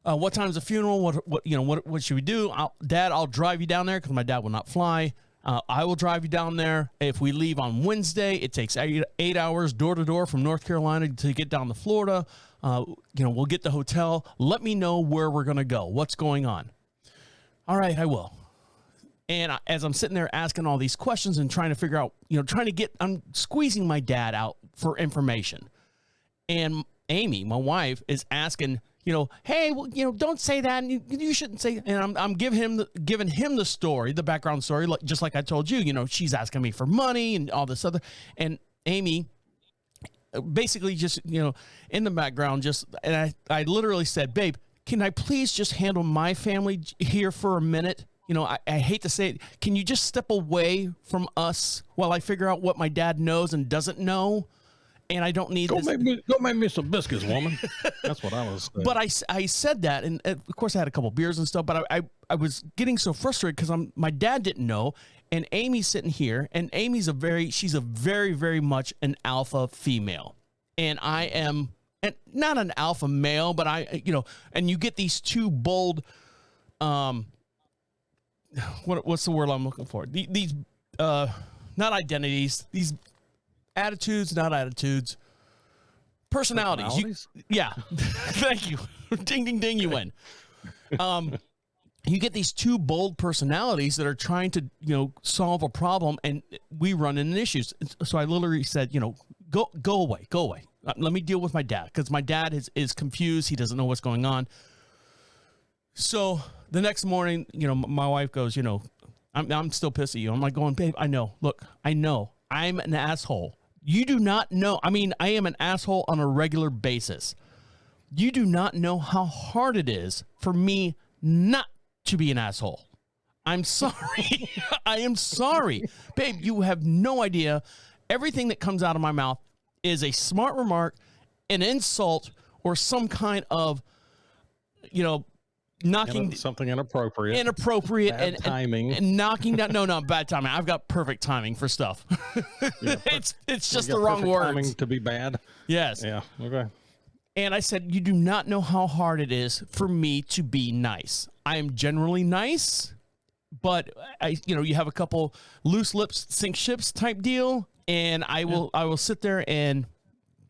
What time's the funeral? What should we do? Dad, I'll drive you down there because my dad will not fly. I will drive you down there. If we leave on Wednesday, it takes 8 hours door to door from North Carolina to get down to Florida. We'll get the hotel. Let me know where we're going to go. What's going on? All right, I will. And as I'm sitting there asking all these questions and trying to figure out, I'm squeezing my dad out for information. And Amy, my wife, is asking, hey, well, don't say that. And you shouldn't say. And I'm giving him the story, the background story, just like I told you. She's asking me for money and all this other. And Amy, basically, just in the background, and I literally said, babe, can I please just handle my family here for a minute? I hate to say it. Can you just step away from us while I figure out what my dad knows and doesn't know? And I don't need go this. make me some biscuits, woman. That's what I was saying. But I said that, and of course I had a couple beers and stuff, but I was getting so frustrated because my dad didn't know, and Amy's sitting here, and Amy's she's a very, very much an alpha female. And I am not an alpha male, but and you get these two bold, what's the word I'm looking for? These not identities, these attitudes, not attitudes, personalities. Yeah. Thank you. Ding, ding, ding, you win. You get these two bold personalities that are trying to, solve a problem, and we run into issues. So I literally said, go away. Let me deal with my dad, because my dad is confused. He doesn't know what's going on. So the next morning, my wife goes, I'm still pissed at you. I'm like going, babe, I know. Look, I know I'm an asshole. You do not know. I mean, I am an asshole on a regular basis. You do not know how hard it is for me not to be an asshole. I'm sorry. I am sorry. Babe, you have no idea. Everything that comes out of my mouth is a smart remark, an insult, or some kind of, knocking something inappropriate and timing and knocking down. No, bad timing. I've got perfect timing for stuff. Yeah, it's just the wrong words. Timing to be bad. Yes. Yeah. Okay. And I said, you do not know how hard it is for me to be nice. I am generally nice, but you have a couple loose lips sink ships type deal, and I will sit there. And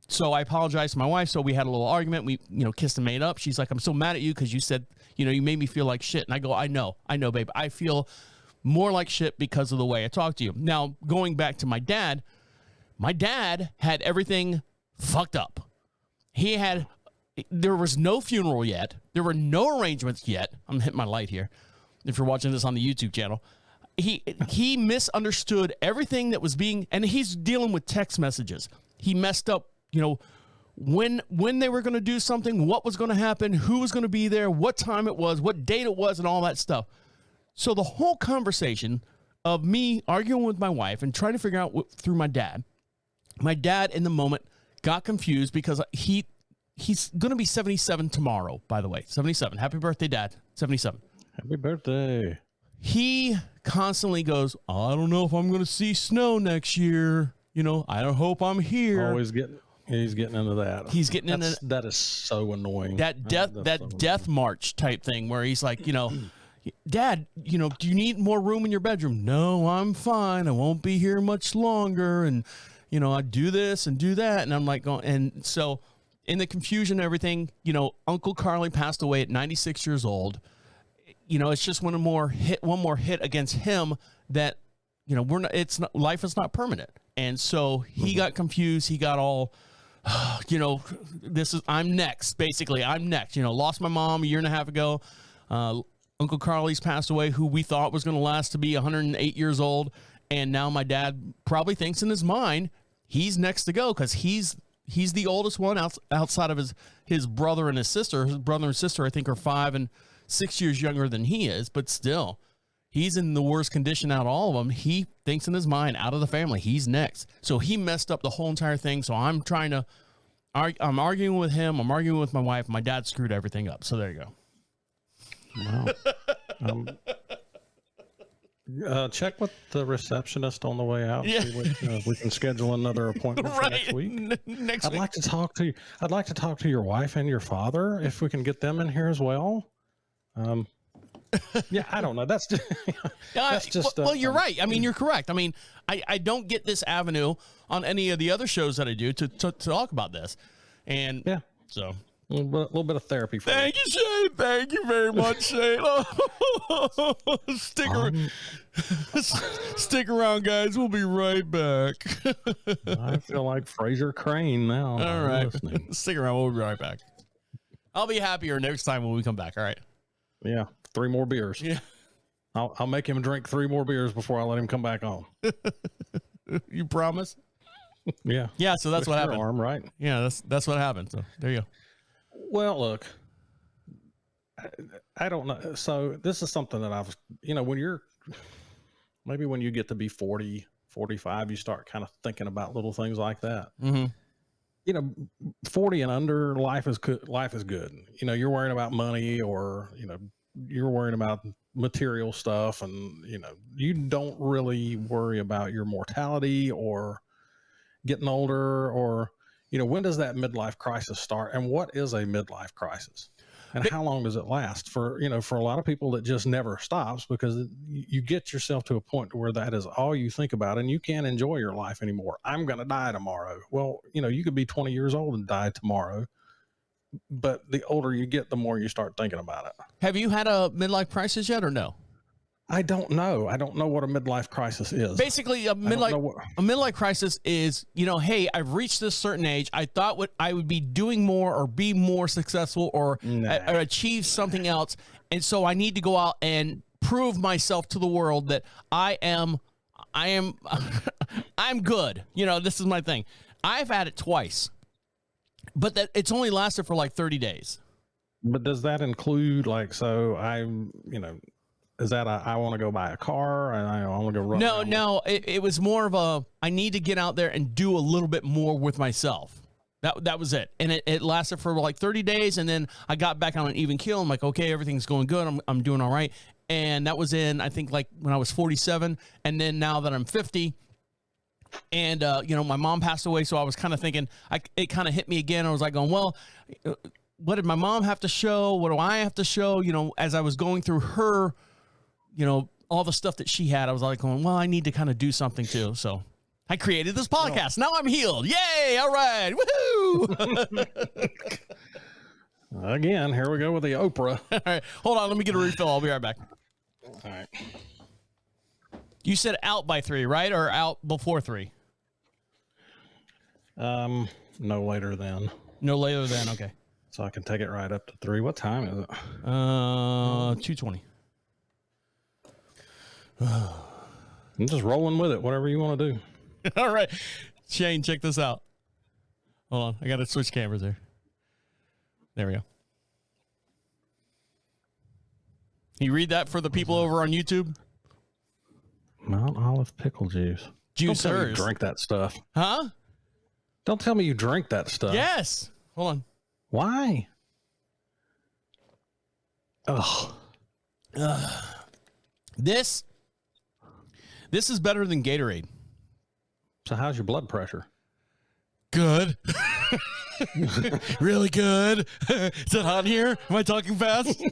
so I apologized to my wife. So we had a little argument. We kissed and made up. She's like, I'm so mad at you because you said you made me feel like shit. And I go, I know, babe. I feel more like shit because of the way I talk to you. Now, going back to my dad had everything fucked up. There was no funeral yet. There were no arrangements yet. I'm hitting my light here. If you're watching this on the YouTube channel, he misunderstood everything that was and he's dealing with text messages. He messed up, when they were going to do something, what was going to happen, who was going to be there, what time it was, what date it was, and all that stuff. So the whole conversation of me arguing with my wife and trying to figure out through my dad in the moment got confused because he's going to be 77 tomorrow, by the way. 77. Happy birthday, Dad. 77. Happy birthday. He constantly goes, I don't know if I'm going to see snow next year. I don't hope I'm here. He's getting into that. He's getting into that is so annoying. That death march type thing where he's like, Dad, do you need more room in your bedroom? No, I'm fine. I won't be here much longer. And, I do this and do that. And I'm like going, and so in the confusion and everything, Uncle Carly passed away at 96 years old. It's just one more hit against him that, life is not permanent. And so he got confused. He got all, I'm next, basically. I'm next. Lost my mom a year and a half ago. Uncle Carly's passed away, who we thought was going to last to be 108 years old. And now my dad probably thinks in his mind he's next to go because he's the oldest one outside of his brother and his sister. His brother and sister, I think, are 5 and 6 years younger than he is. But still, he's in the worst condition out of all of them. He thinks in his mind, out of the family, he's next. So he messed up the whole entire thing. So I'm arguing with him. I'm arguing with my wife. My dad screwed everything up. So there you go. Wow. Check with the receptionist on the way out. Yeah. See if we can schedule another appointment for next week. I'd like to talk to your wife and your father if we can get them in here as well. Yeah, I don't know. That's just. Well, you're right. I mean, you're correct. I mean, I don't get this avenue on any of the other shows that I do to talk about this, and yeah, so. A little bit of therapy for Thank you, Shayne. Thank you very much, Shayne. Stick around, guys. We'll be right back. I feel like Fraser Crane now. All right. Stick around. We'll be right back. I'll be happier next time when we come back. All right. Yeah, 3 more beers. Yeah. I'll make him drink 3 more beers before I let him come back on. You promise? Yeah. Yeah. So that's Twist what your happened. arm, right? Yeah. That's what happened. So there you go. Well, look, I don't know. So this is something that I've, when you get to be 40, 45, you start kind of thinking about little things like that. Mm-hmm. 40 and under, life is good. You're worrying about money, or, you're worrying about material stuff, and, you don't really worry about your mortality or getting older, or, when does that midlife crisis start, and what is a midlife crisis, and how long does it last? For a lot of people, that just never stops, because you get yourself to a point where that is all you think about, and you can't enjoy your life anymore. I'm going to die tomorrow. Well, you could be 20 years old and die tomorrow, but the older you get, the more you start thinking about it. Have you had a midlife crisis yet, or no? I don't know. I don't know what a midlife crisis is. Basically, a midlife crisis is, hey, I've reached this certain age. I thought I would be doing more, or be more successful, or achieve something else. And so I need to go out and prove myself to the world that I am I'm good. This is my thing. I've had it twice, but that it's only lasted for like 30 days. But does that include is that I want to go buy a car and I want to go run? No. It was more of I need to get out there and do a little bit more with myself. That was it. And it lasted for like 30 days. And then I got back on an even keel. I'm like, okay, everything's going good. I'm doing all right. And that was I think like when I was 47. And then now that I'm 50, and, my mom passed away. So I was kind of thinking, it kind of hit me again. I was like going, well, what did my mom have to show? What do I have to show? As I was going through her, all the stuff that she had, I was like going, well, I need to kind of do something too. So I created this podcast. Now I'm healed. Yay. All right. Woohoo. Again, here we go with the Oprah. All right. Hold on. Let me get a refill. I'll be right back. All right. You said out by 3, right? Or out before 3? No later than. No later than. Okay. So I can take it right up to 3. What time is it? 2:20. I'm just rolling with it. Whatever you want to do. All right. Shane, check this out. Hold on. I got to switch cameras there. There we go. You read that for the people over on YouTube? Mount Olive pickle juice. Don't tell me you drink that stuff. Huh? Don't tell me you drink that stuff. Yes. Hold on. Why? Ugh. This is better than Gatorade. So how's your blood pressure? Good. Really good. Is it hot here? Am I talking fast?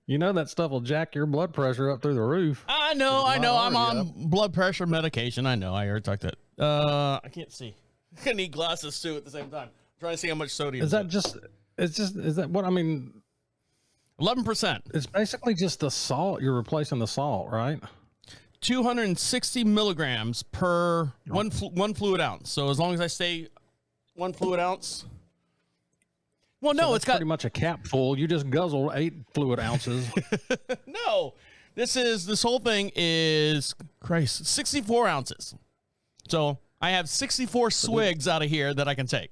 That stuff will jack your blood pressure up through the roof. I know. I'm on blood pressure medication. I know. I already talked that. I can't see. I need glasses too at the same time. I'm trying to see how much sodium. Is that what I mean? 11%. It's basically just the salt. You're replacing the salt, right? 260 milligrams per one fluid ounce. So as long as I stay 1 fluid ounce. Well, no, it's got pretty much a cap full. You just guzzled 8 fluid ounces. No, this whole thing is 64 ounces. So I have 64 swigs out of here that I can take.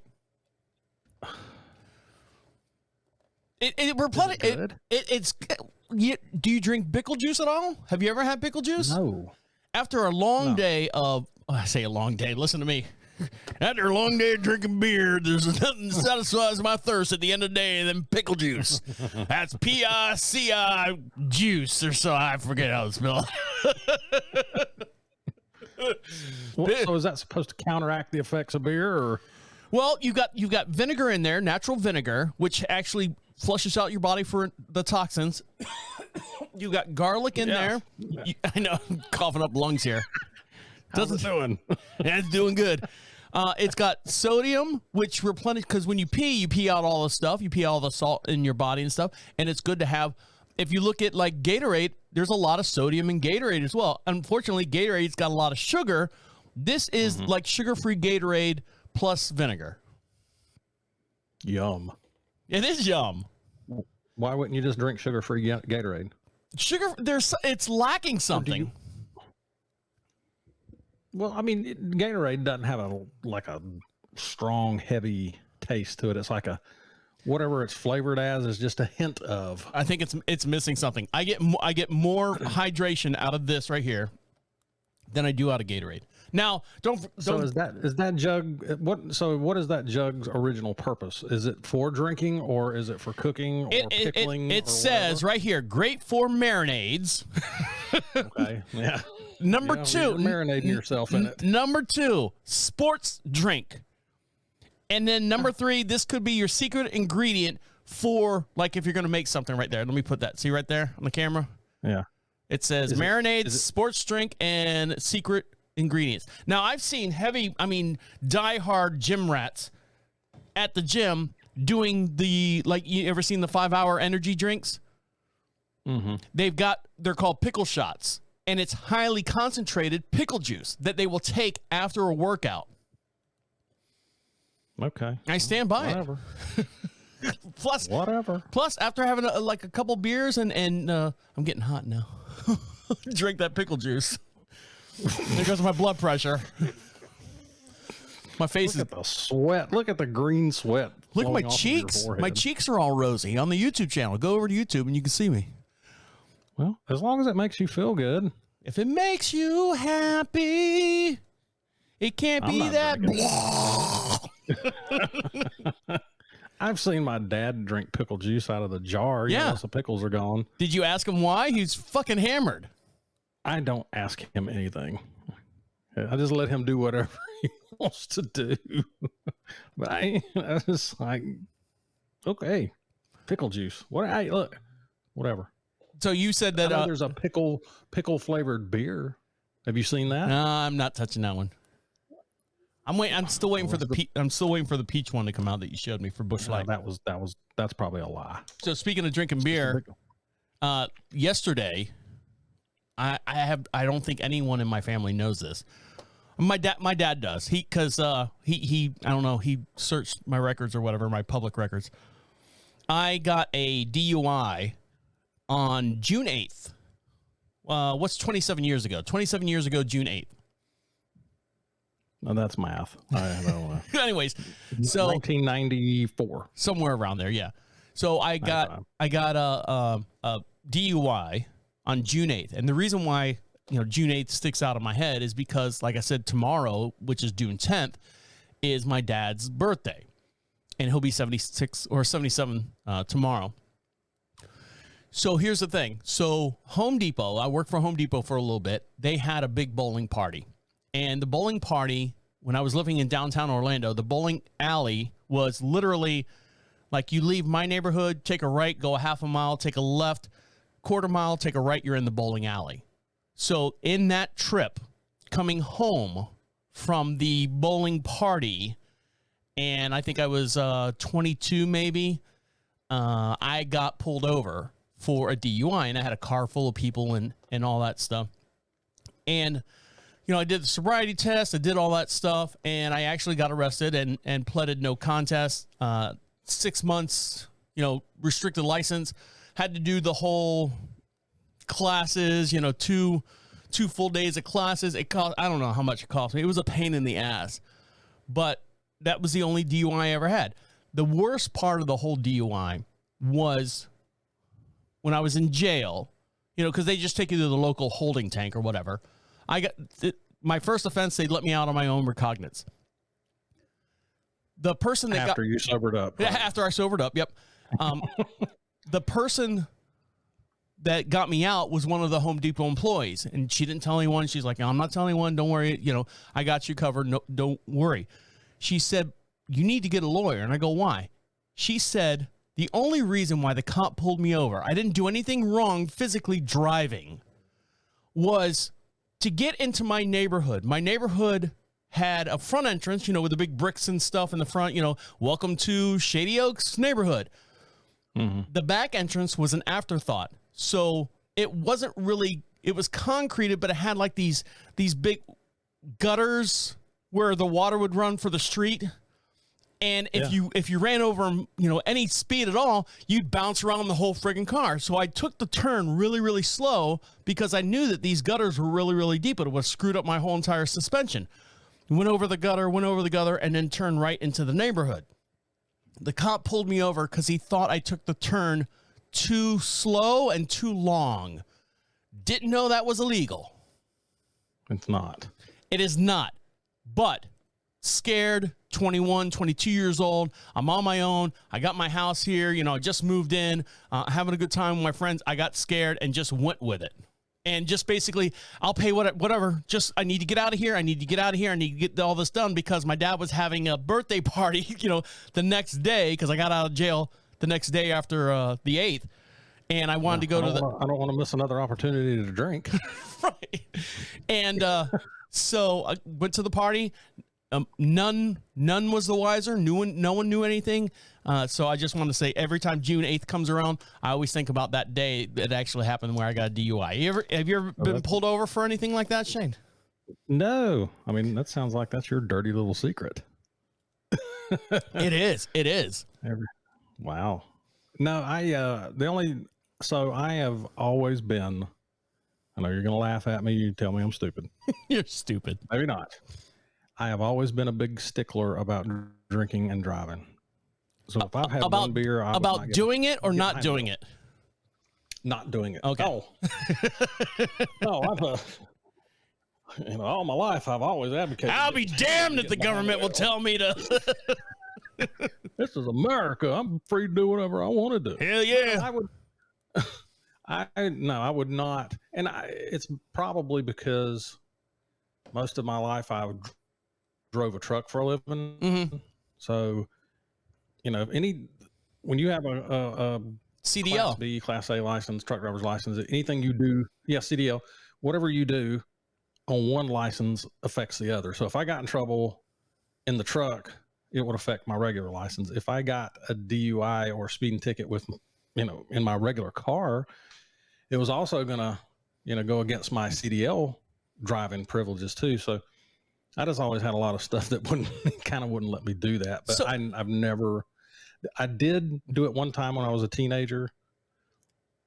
Do you drink pickle juice at all? Have you ever had pickle juice? No. After a long day of, I say a long day, listen to me. After a long day of drinking beer, there's nothing that satisfies my thirst at the end of the day than pickle juice. That's P-I-C-I juice, or so I forget how to spell it. So is that supposed to counteract the effects of beer, or? Well, you've got vinegar in there, natural vinegar, which actually flushes out your body for the toxins. You got garlic in there. I know, I'm coughing up lungs here. How's it doing? Yeah, it's doing good. It's got sodium, which replenishes, because when you pee out all the stuff. You pee all the salt in your body and stuff. And it's good to have, if you look at like Gatorade, there's a lot of sodium in Gatorade as well. Unfortunately, Gatorade's got a lot of sugar. This is like sugar-free Gatorade plus vinegar. Yum. It is yum. Why wouldn't you just drink sugar-free Gatorade? Sugar, it's lacking something. Well, I mean, Gatorade doesn't have a strong, heavy taste to it. It's like whatever it's flavored as is just a hint of. I think it's missing something. I get more hydration out of this right here than I do out of Gatorade. Now, don't. So is that jug what? So what is that jug's original purpose? Is it for drinking or is it for cooking or pickling? It says right here, great for marinades. Okay, yeah. Number two, marinating yourself in it. Number 2, sports drink. And then number 3, this could be your secret ingredient for, like, if you're going to make something right there. Let me put that. See right there on the camera? Yeah. It says marinades, sports drink, and secret ingredients. Now, I've seen diehard gym rats at the gym doing you ever seen the 5-hour energy drinks? Mm-hmm. They're called pickle shots. And it's highly concentrated pickle juice that they will take after a workout. Okay. I stand by Whatever. it. Plus, after having a couple beers and I'm getting hot now. Drink that pickle juice. There goes my blood pressure. My face Look at the sweat. Look at the green sweat. Look at my flowing off of cheeks. your My forehead. cheeks are all rosy on the YouTube channel. Go over to YouTube and you can see me. Well, as long as it makes you feel good. If it makes you happy, it can't I'm be not that. I've seen my dad drink pickle juice out of the jar. Yeah. Once the pickles are gone. Did you ask him why? He's fucking hammered. I don't ask him anything. I just let him do whatever he wants to do. But I was like, okay, pickle juice. Look, whatever. So you said that There's a pickle flavored beer. Have you seen that? no, I'm not touching that one. I'm still waiting for I'm still waiting for the peach one to come out that you showed me for Busch Light. That's probably a lie. So speaking of drinking beer, yesterday, I don't think anyone in my family knows this. My dad does. He I don't know, he searched my records or whatever, my public records. I got a DUI on June 8th. What's 27 years ago? 27 years ago, June 8th. No, that's math. I don't know. Anyways, so 1994. somewhere around there, yeah. So I got a DUI on June 8th. And the reason why, June 8th sticks out of my head is because, like I said, tomorrow, which is June 10th, is my dad's birthday. And he'll be 76 or 77 tomorrow. So here's the thing. So Home Depot, I worked for Home Depot for a little bit. They had a big bowling party. And the bowling party, when I was living in downtown Orlando, the bowling alley was literally like you leave my neighborhood, take a right, go a half a mile, take a left, quarter mile, take a right, you're in the bowling alley. So in that trip, coming home from the bowling party, and I think I was 22 maybe, I got pulled over for a DUI, and I had a car full of people and all that stuff. And, I did the sobriety test, I did all that stuff, and I actually got arrested and pleaded no contest, 6 months, restricted license, had to do the whole classes, 2 full days of classes. It cost, I don't know how much it cost me. It was a pain in the ass, but that was the only DUI I ever had. The worst part of the whole DUI was when I was in jail, because they just take you to the local holding tank or whatever. I got my first offense. They let me out on my own recognizance. The person that after you sobered up, right? After I sobered up, yep. The person that got me out was one of the Home Depot employees, and she didn't tell anyone. She's like, "I'm not telling anyone. Don't worry. I got you covered. No, don't worry." She said, "You need to get a lawyer," and I go, "Why?" She said, "The only reason why the cop pulled me over, I didn't do anything wrong physically driving, was to get into my neighborhood. My neighborhood had a front entrance, with the big bricks and stuff in the front, welcome to Shady Oaks neighborhood." Mm-hmm. The back entrance was an afterthought. So it wasn't really, it was concreted, but it had like these big gutters where the water would run for the street. And if you ran over him, any speed at all, you'd bounce around the whole friggin' car. So I took the turn really, really slow because I knew that these gutters were really, really deep. It would have screwed up my whole entire suspension. Went over the gutter, and then turned right into the neighborhood. The cop pulled me over because he thought I took the turn too slow and too long. Didn't know that was illegal. It's not. It is not. But scared, 21, 22 years old. I'm on my own. I got my house here. I just moved in, having a good time with my friends. I got scared and just went with it. And just basically, I'll pay whatever. Just, I need to get out of here. I need to get all this done because my dad was having a birthday party, the next day because I got out of jail the next day after the 8th. And I wanted to go to I don't want to miss another opportunity to drink. Right. And so I went to the party. None was the wiser. No one knew anything. So I just want to say every time June 8th comes around, I always think about that day that actually happened where I got a DUI. Have you ever been pulled over for anything like that, Shane? No. I mean, that sounds like that's your dirty little secret. It is. Wow. No, I have always been, I know you're going to laugh at me. You tell me I'm stupid. You're stupid. Maybe not. I have always been a big stickler about drinking and driving. So if I've had one beer, about doing it or not doing it? Not doing it. Okay. Oh, no, all my life I've always advocated. I'll be damned if the government will tell me to. This is America. I'm free to do whatever I want to do. Hell yeah. I would. I would not. And it's probably because most of my life I drove a truck for a living. Mm-hmm. So, when you have a CDL, Class B, Class A license, truck driver's license, anything you do, CDL, whatever you do on one license affects the other. So if I got in trouble in the truck, it would affect my regular license. If I got a DUI or speeding ticket with, in my regular car, it was also going to, go against my CDL driving privileges too. So I just always had a lot of stuff that wouldn't let me do that. But I did do it one time when I was a teenager.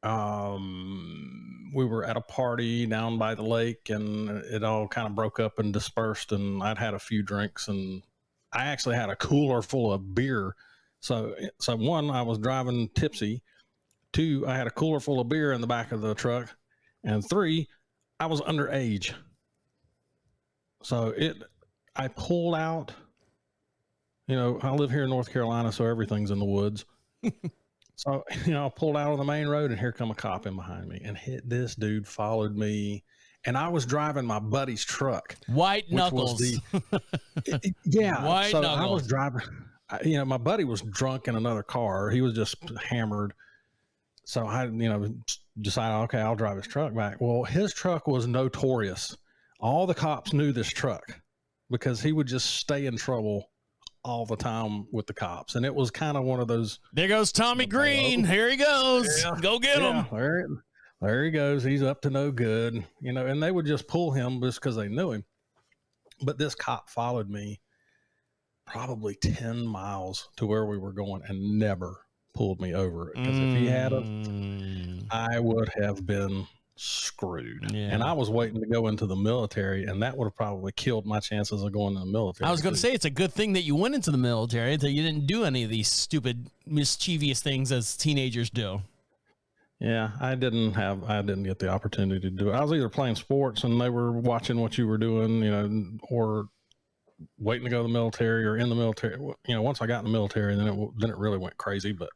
We were at a party down by the lake and it all kind of broke up and dispersed, and I'd had a few drinks and I actually had a cooler full of beer. So one, I was driving tipsy. Two, I had a cooler full of beer in the back of the truck. And three, I was underage. So I pulled out, I live here in North Carolina, so everything's in the woods. So, I pulled out on the main road and here come a cop in behind me, and this dude followed me, and I was driving my buddy's truck. White knuckles. Yeah. White so knuckles. I was driving, my buddy was drunk in another car. He was just hammered. So I, decided, okay, I'll drive his truck back. Well, his truck was notorious. All the cops knew this truck because he would just stay in trouble all the time with the cops. And it was kind of one of those. There goes Tommy Green. Here he goes. Yeah. Go get him. There he goes. He's up to no good, and they would just pull him just because they knew him. But this cop followed me probably 10 miles to where we were going and never pulled me over. Because if he had I would have been screwed. Yeah. And I was waiting to go into the military, and that would have probably killed my chances of going to the military. I was going to say, it's a good thing that you went into the military, that you didn't do any of these stupid, mischievous things as teenagers do. Yeah, I didn't get the opportunity to do it. I was either playing sports and they were watching what you were doing, or waiting to go to the military or in the military. Once I got in the military, then it really went crazy, but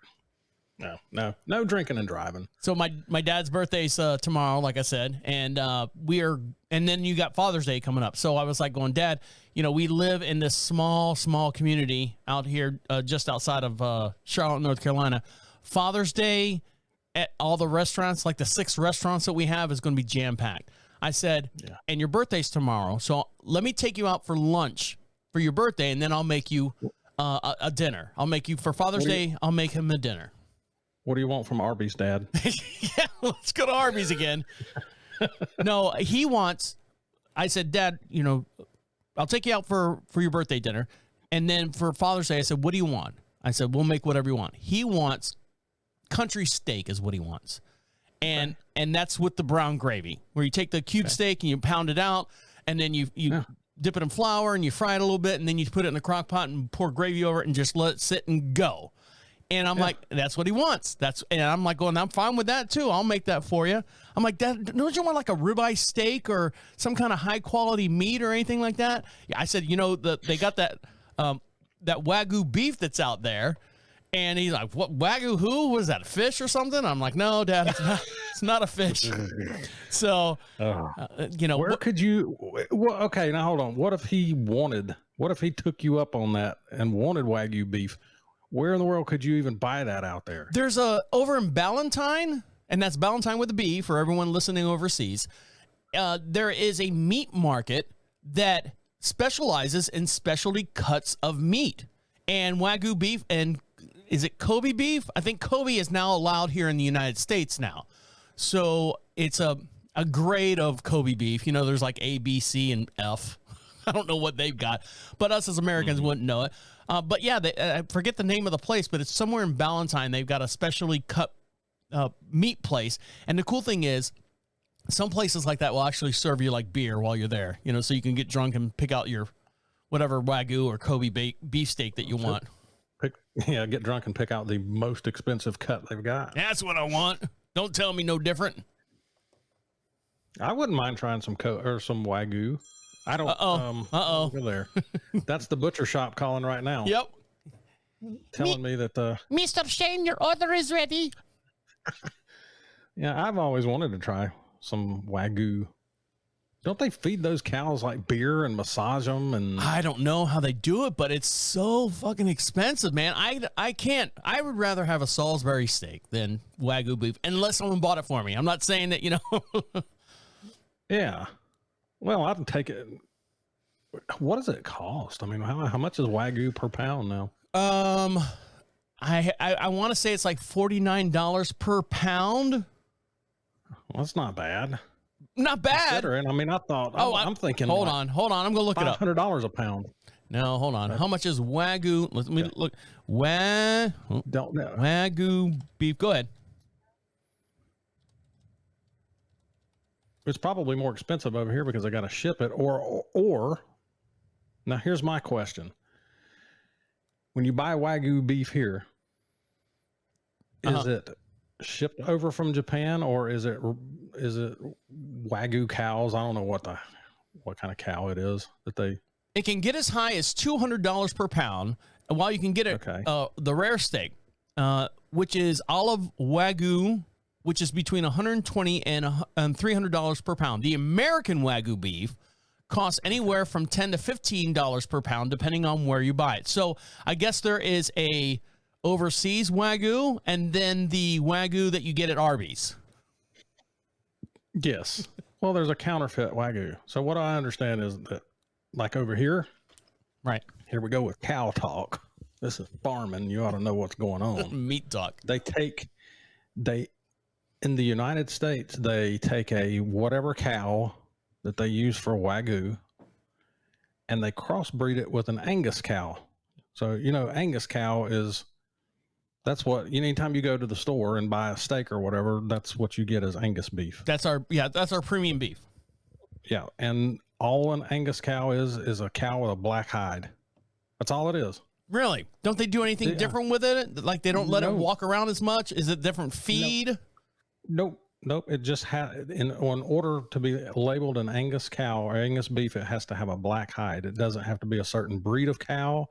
no drinking and driving. So my dad's birthday's tomorrow, like I said, and and then you got Father's Day coming up. So I was like going, Dad, we live in this small community out here just outside of Charlotte, North Carolina. Father's Day at all the restaurants, like the 6 restaurants that we have, is going to be jam-packed. I said, and your birthday's tomorrow, so let me take you out for lunch for your birthday, and then I'll make you a dinner. I'll make you, for Father's Day, I'll make him a dinner. What do you want from Arby's, Dad? Yeah, let's go to Arby's again. No, he wants, I said, Dad, I'll take you out for your birthday dinner. And then for Father's Day, I said, what do you want? I said, we'll make whatever you want. He wants country steak is what he wants. And that's with the brown gravy, where you take the cube steak and you pound it out, and then you dip it in flour and you fry it a little bit, and then you put it in the crock pot and pour gravy over it and just let it sit and go. And I'm like, that's what he wants. And I'm like going, I'm fine with that too. I'll make that for you. I'm like, don't you want like a ribeye steak or some kind of high quality meat or anything like that? I said, they got that that Wagyu beef that's out there. And he's like, what, Wagyu who? Was that, a fish or something? I'm like, no, Dad, it's not a fish. So, where could you, well, okay, now hold on. What if he took you up on that and wanted Wagyu beef? Where in the world could you even buy that out there? There's over in Ballantine, and that's Ballantine with a B for everyone listening overseas. There is a meat market that specializes in specialty cuts of meat. And Wagyu beef, and is it Kobe beef? I think Kobe is now allowed here in the United States now. So it's a grade of Kobe beef. There's like A, B, C, and F. I don't know what they've got, but us as Americans wouldn't know it. But yeah, I forget the name of the place, but it's somewhere in Ballantine. They've got a specially cut meat place. And the cool thing is, some places like that will actually serve you like beer while you're there, so you can get drunk and pick out your whatever Wagyu or Kobe beef steak that you want. Get drunk and pick out the most expensive cut they've got. That's what I want. Don't tell me no different. I wouldn't mind trying some Wagyu. I don't. Over there. That's the butcher shop calling right now. Yep. Telling me that Mr. Shayne, your order is ready. Yeah, I've always wanted to try some Wagyu. Don't they feed those cows like beer and massage them? And I don't know how they do it, but it's so fucking expensive, man. I can't. I would rather have a Salisbury steak than Wagyu beef, unless someone bought it for me. I'm not saying that, Yeah. Well, I can take it. What does it cost? I mean, how much is Wagyu per pound now? I want to say it's like $49 per pound. Well, that's not bad. Not bad. I mean, I thought. I'm thinking. Hold on. I'm gonna look it up. $500 a pound. No, hold on. How much is Wagyu? Let me look. Don't know. Wagyu beef. Go ahead. It's probably more expensive over here because I got to ship it. Or now here's my question: when you buy Wagyu beef here, is it shipped over from Japan, or is it Wagyu cows? I don't know what kind of cow it is that they. It can get as high as $200 per pound, while you can get it the rare steak, which is olive Wagyu, which is between $120 and $300 per pound. The American Wagyu beef costs anywhere from $10 to $15 per pound, depending on where you buy it. So I guess there is a overseas Wagyu, and then the Wagyu that you get at Arby's. Yes. Well, there's a counterfeit Wagyu. So what I understand is that, like over here, right here we go with cow talk. This is farming. You ought to know what's going on. Meat talk. In the United States, they take a whatever cow that they use for Wagyu, and they crossbreed it with an Angus cow. So, Angus cow that's what, anytime you go to the store and buy a steak or whatever, that's what you get as Angus beef. That's our premium beef. Yeah. And all an Angus cow is a cow with a black hide. That's all it is. Really? Don't they do anything different with it? Like they don't let it walk around as much? Is it different feed? Nope. It just in order to be labeled an Angus cow or Angus beef, it has to have a black hide. It doesn't have to be a certain breed of cow.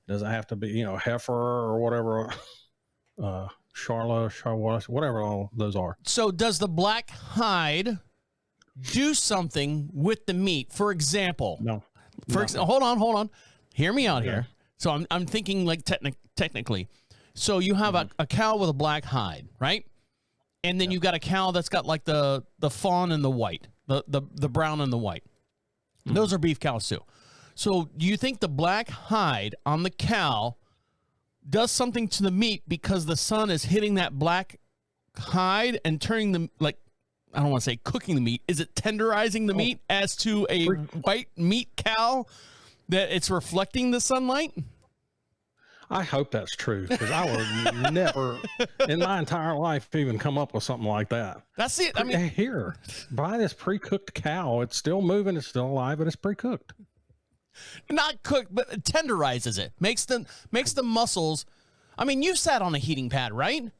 It doesn't have to be, heifer or whatever, Charlotte, whatever all those are. So does the black hide do something with the meat? For example, no. Hold on. Hear me out here. So I'm thinking like technically. So you have a cow with a black hide, right? And then you got a cow that's got like the fawn and the white, the brown and the white. Mm-hmm. Those are beef cows too. So do you think the black hide on the cow does something to the meat because the sun is hitting that black hide and turning them, like, I don't want to say cooking the meat. Is it tenderizing the meat as to a white meat cow That it's reflecting the sunlight? I hope that's true, because I would never in my entire life even come up with something like that. That's it. I mean, Here, buy this pre-cooked cow. It's still moving. It's still alive, but it's pre-cooked. not cooked, but it tenderizes it. Makes the muscles. I mean, you sat on a heating pad, right?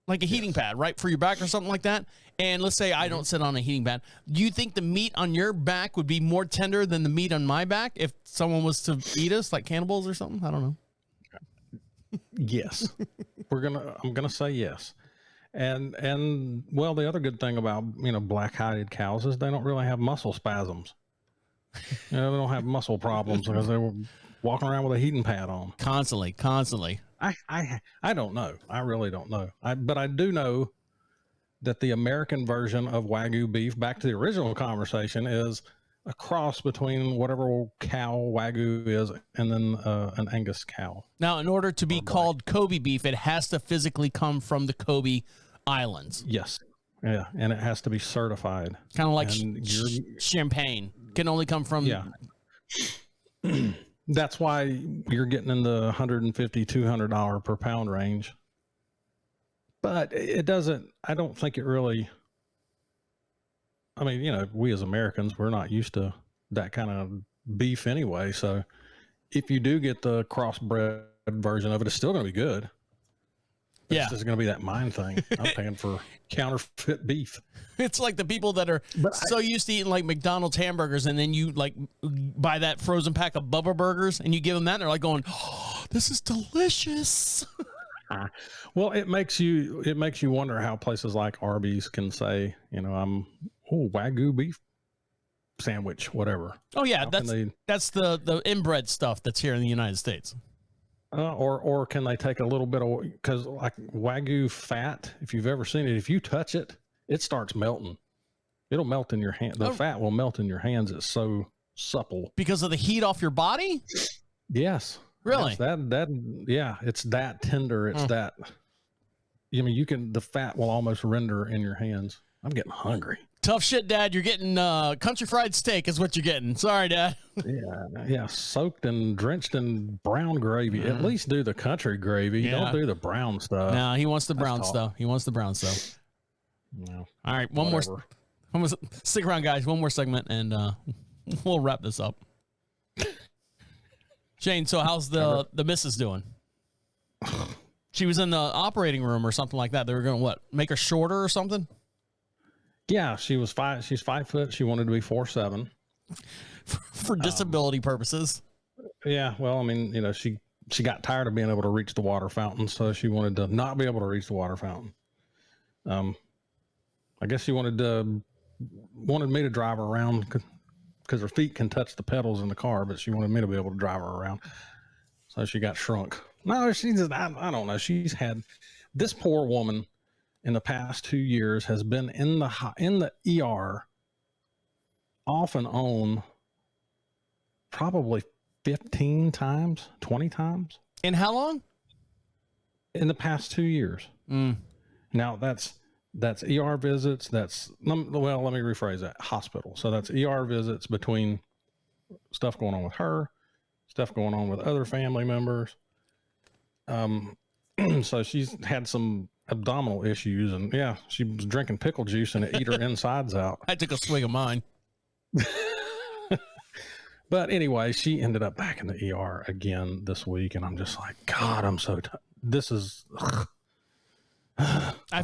Like a heating pad, right? For your back or something like that. And let's say I don't sit on a heating pad. Do you think the meat on your back would be more tender than the meat on my back if someone was to eat us like cannibals or something? I don't know. Yes. I'm gonna say yes. And well, the other good thing about, black-hided cows is they don't really have muscle spasms. They don't have muscle problems because they were walking around with a heating pad on. Constantly. I don't know. I really don't know. But I do know that the American version of Wagyu beef, back to the original conversation, is a cross between whatever cow Wagyu is and then an Angus cow. Now, in order to be called Kobe beef, it has to physically come from the Kobe Islands. Yes. Yeah. And it has to be certified. Kind of like champagne. Can only come from... Yeah. That's why you're getting in the $150, $200 per pound range. But it doesn't, I don't think it really... I mean, we as Americans, we're not used to that kind of beef anyway. So if you do get the crossbred version of it, it's still going to be good. Yeah. It's just going to be that mind thing. I'm paying for counterfeit beef. It's like the people that are used to eating like McDonald's hamburgers, and then you like buy that frozen pack of Bubba burgers and you give them that and they're like going, oh, this is delicious. Well, it makes you wonder how places like Arby's can say, I'm Wagyu beef sandwich, whatever. Oh yeah, that's the inbred stuff that's here in the United States. Or can they take a little bit of, because like Wagyu fat, if you've ever seen it, if you touch it, it starts melting. It'll melt in your hand. The fat will melt in your hands. It's so supple because of the heat off your body. Yes. Really? Yeah, it's that tender. It's that, the fat will almost render in your hands. I'm getting hungry. Tough shit, Dad. You're getting country fried steak is what you're getting. Sorry, Dad. Yeah, soaked and drenched in brown gravy. At least do the country gravy. Yeah. Don't do the brown stuff. No, he wants the brown stuff. No. All right, one more. Stick around, guys. One more segment, and we'll wrap this up. Shane, so how's the missus doing? She was in the operating room or something like that. They were going to make her shorter or something? Yeah, she's 5 foot. She wanted to be 4'7". For disability purposes. Yeah, well, she got tired of being able to reach the water fountain, so she wanted to not be able to reach the water fountain. I guess she wanted me to drive her around because her feet can touch the pedals in the car, but she wanted me to be able to drive her around. So she got shrunk. No, I don't know. She's had, this poor woman in the past 2 years has been in the ER off and on probably 15 times, 20 times. In how long? In the past 2 years. Now that's ER visits. Let me rephrase that. Hospital. So that's ER visits between stuff going on with her, stuff going on with other family members. So she's had some abdominal issues, and yeah, she was drinking pickle juice and it ate her insides out. I took a swig of mine. But anyway, she ended up back in the ER again this week, and I'm just like, God, I'm so this is I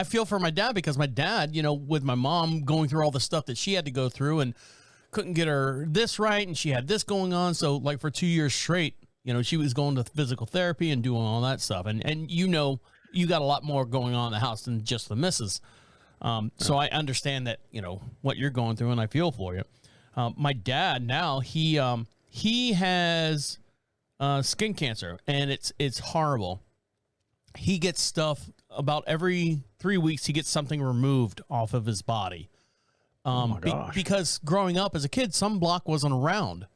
feel for my dad, because my dad, with my mom going through all the stuff that she had to go through and couldn't get her this right, and she had this going on, so like for 2 years straight, she was going to physical therapy and doing all that stuff, and you got a lot more going on in the house than just the missus. So I understand that, what you're going through, and I feel for you. My dad now, he has skin cancer, and it's horrible. He gets stuff about every 3 weeks. He gets something removed off of his body. Oh my gosh. Because growing up as a kid, sunblock wasn't around,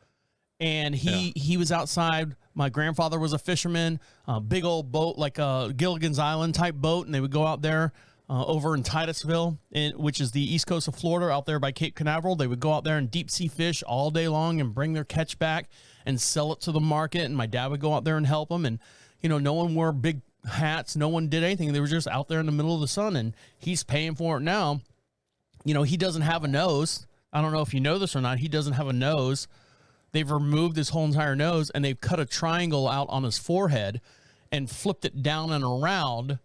and he was outside. My grandfather was a fisherman, big old boat, like a Gilligan's Island type boat. And they would go out there over in Titusville, which is the east coast of Florida, out there by Cape Canaveral. They would go out there and deep sea fish all day long and bring their catch back and sell it to the market. And my dad would go out there and help them. And, you know, no one wore big hats. No one did anything. They were just out there in the middle of the sun, and he's paying for it now. You know, he doesn't have a nose. I don't know if you know this or not. He doesn't have a nose. They've removed his whole entire nose, and they've cut a triangle out on his forehead and flipped it down and around,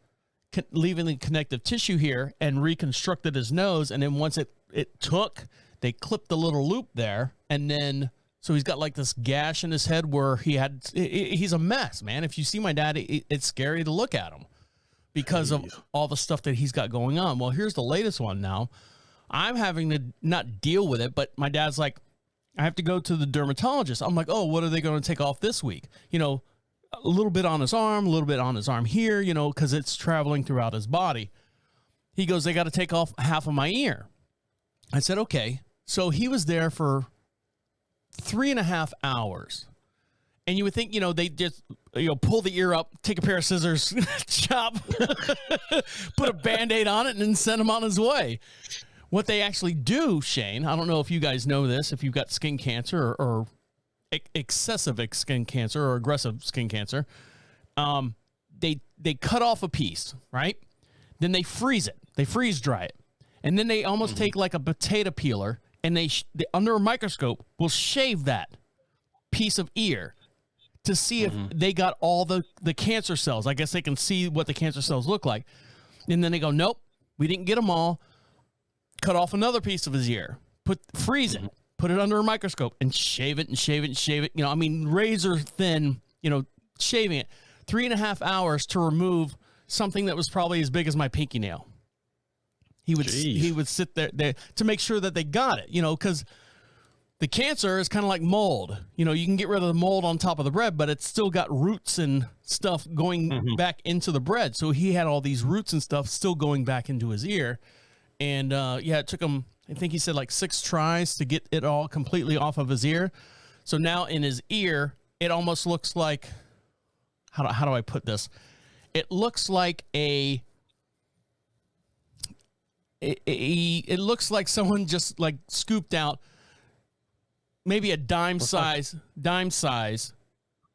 leaving the connective tissue here, and reconstructed his nose. And then once it took, they clipped the little loop there. And then, so he's got like this gash in his head where he's a mess, man. If you see my dad, it's scary to look at him because of all the stuff that he's got going on. Well, here's the latest one now. I'm having to not deal with it, but my dad's like, I have to go to the dermatologist. I'm like, oh, what are they going to take off this week? You know, a little bit on his arm, a little bit on his arm here, you know, because it's traveling throughout his body. He goes, they got to take off half of my ear. I said, okay. So he was there for 3.5 hours. And you would think, you know, they just, you know, pull the ear up, take a pair of scissors, chop, put a Band-Aid on it, and then send him on his way. What they actually do, Shane, I don't know if you guys know this, if you've got skin cancer or excessive skin cancer or aggressive skin cancer, they cut off a piece, right? Then they freeze it. They freeze dry it. And then they almost take like a potato peeler, and they under a microscope will shave that piece of ear to see if they got all the cancer cells. I guess they can see what the cancer cells look like. And then they go, nope, we didn't get them all. Cut off another piece of his ear, freeze it, put it under a microscope, and shave it and shave it and shave it. You know, I mean, razor thin, you know, shaving it. 3.5 hours to remove something that was probably as big as my pinky nail. He would sit there to make sure that they got it, you know, because the cancer is kind of like mold. You know, you can get rid of the mold on top of the bread, but it's still got roots and stuff going back into the bread. So he had all these roots and stuff still going back into his ear. And, yeah, it took him, I think he said like 6 tries to get it all completely off of his ear. So now in his ear, it almost looks like, how do I put this? It looks like it looks like someone just like scooped out maybe a dime size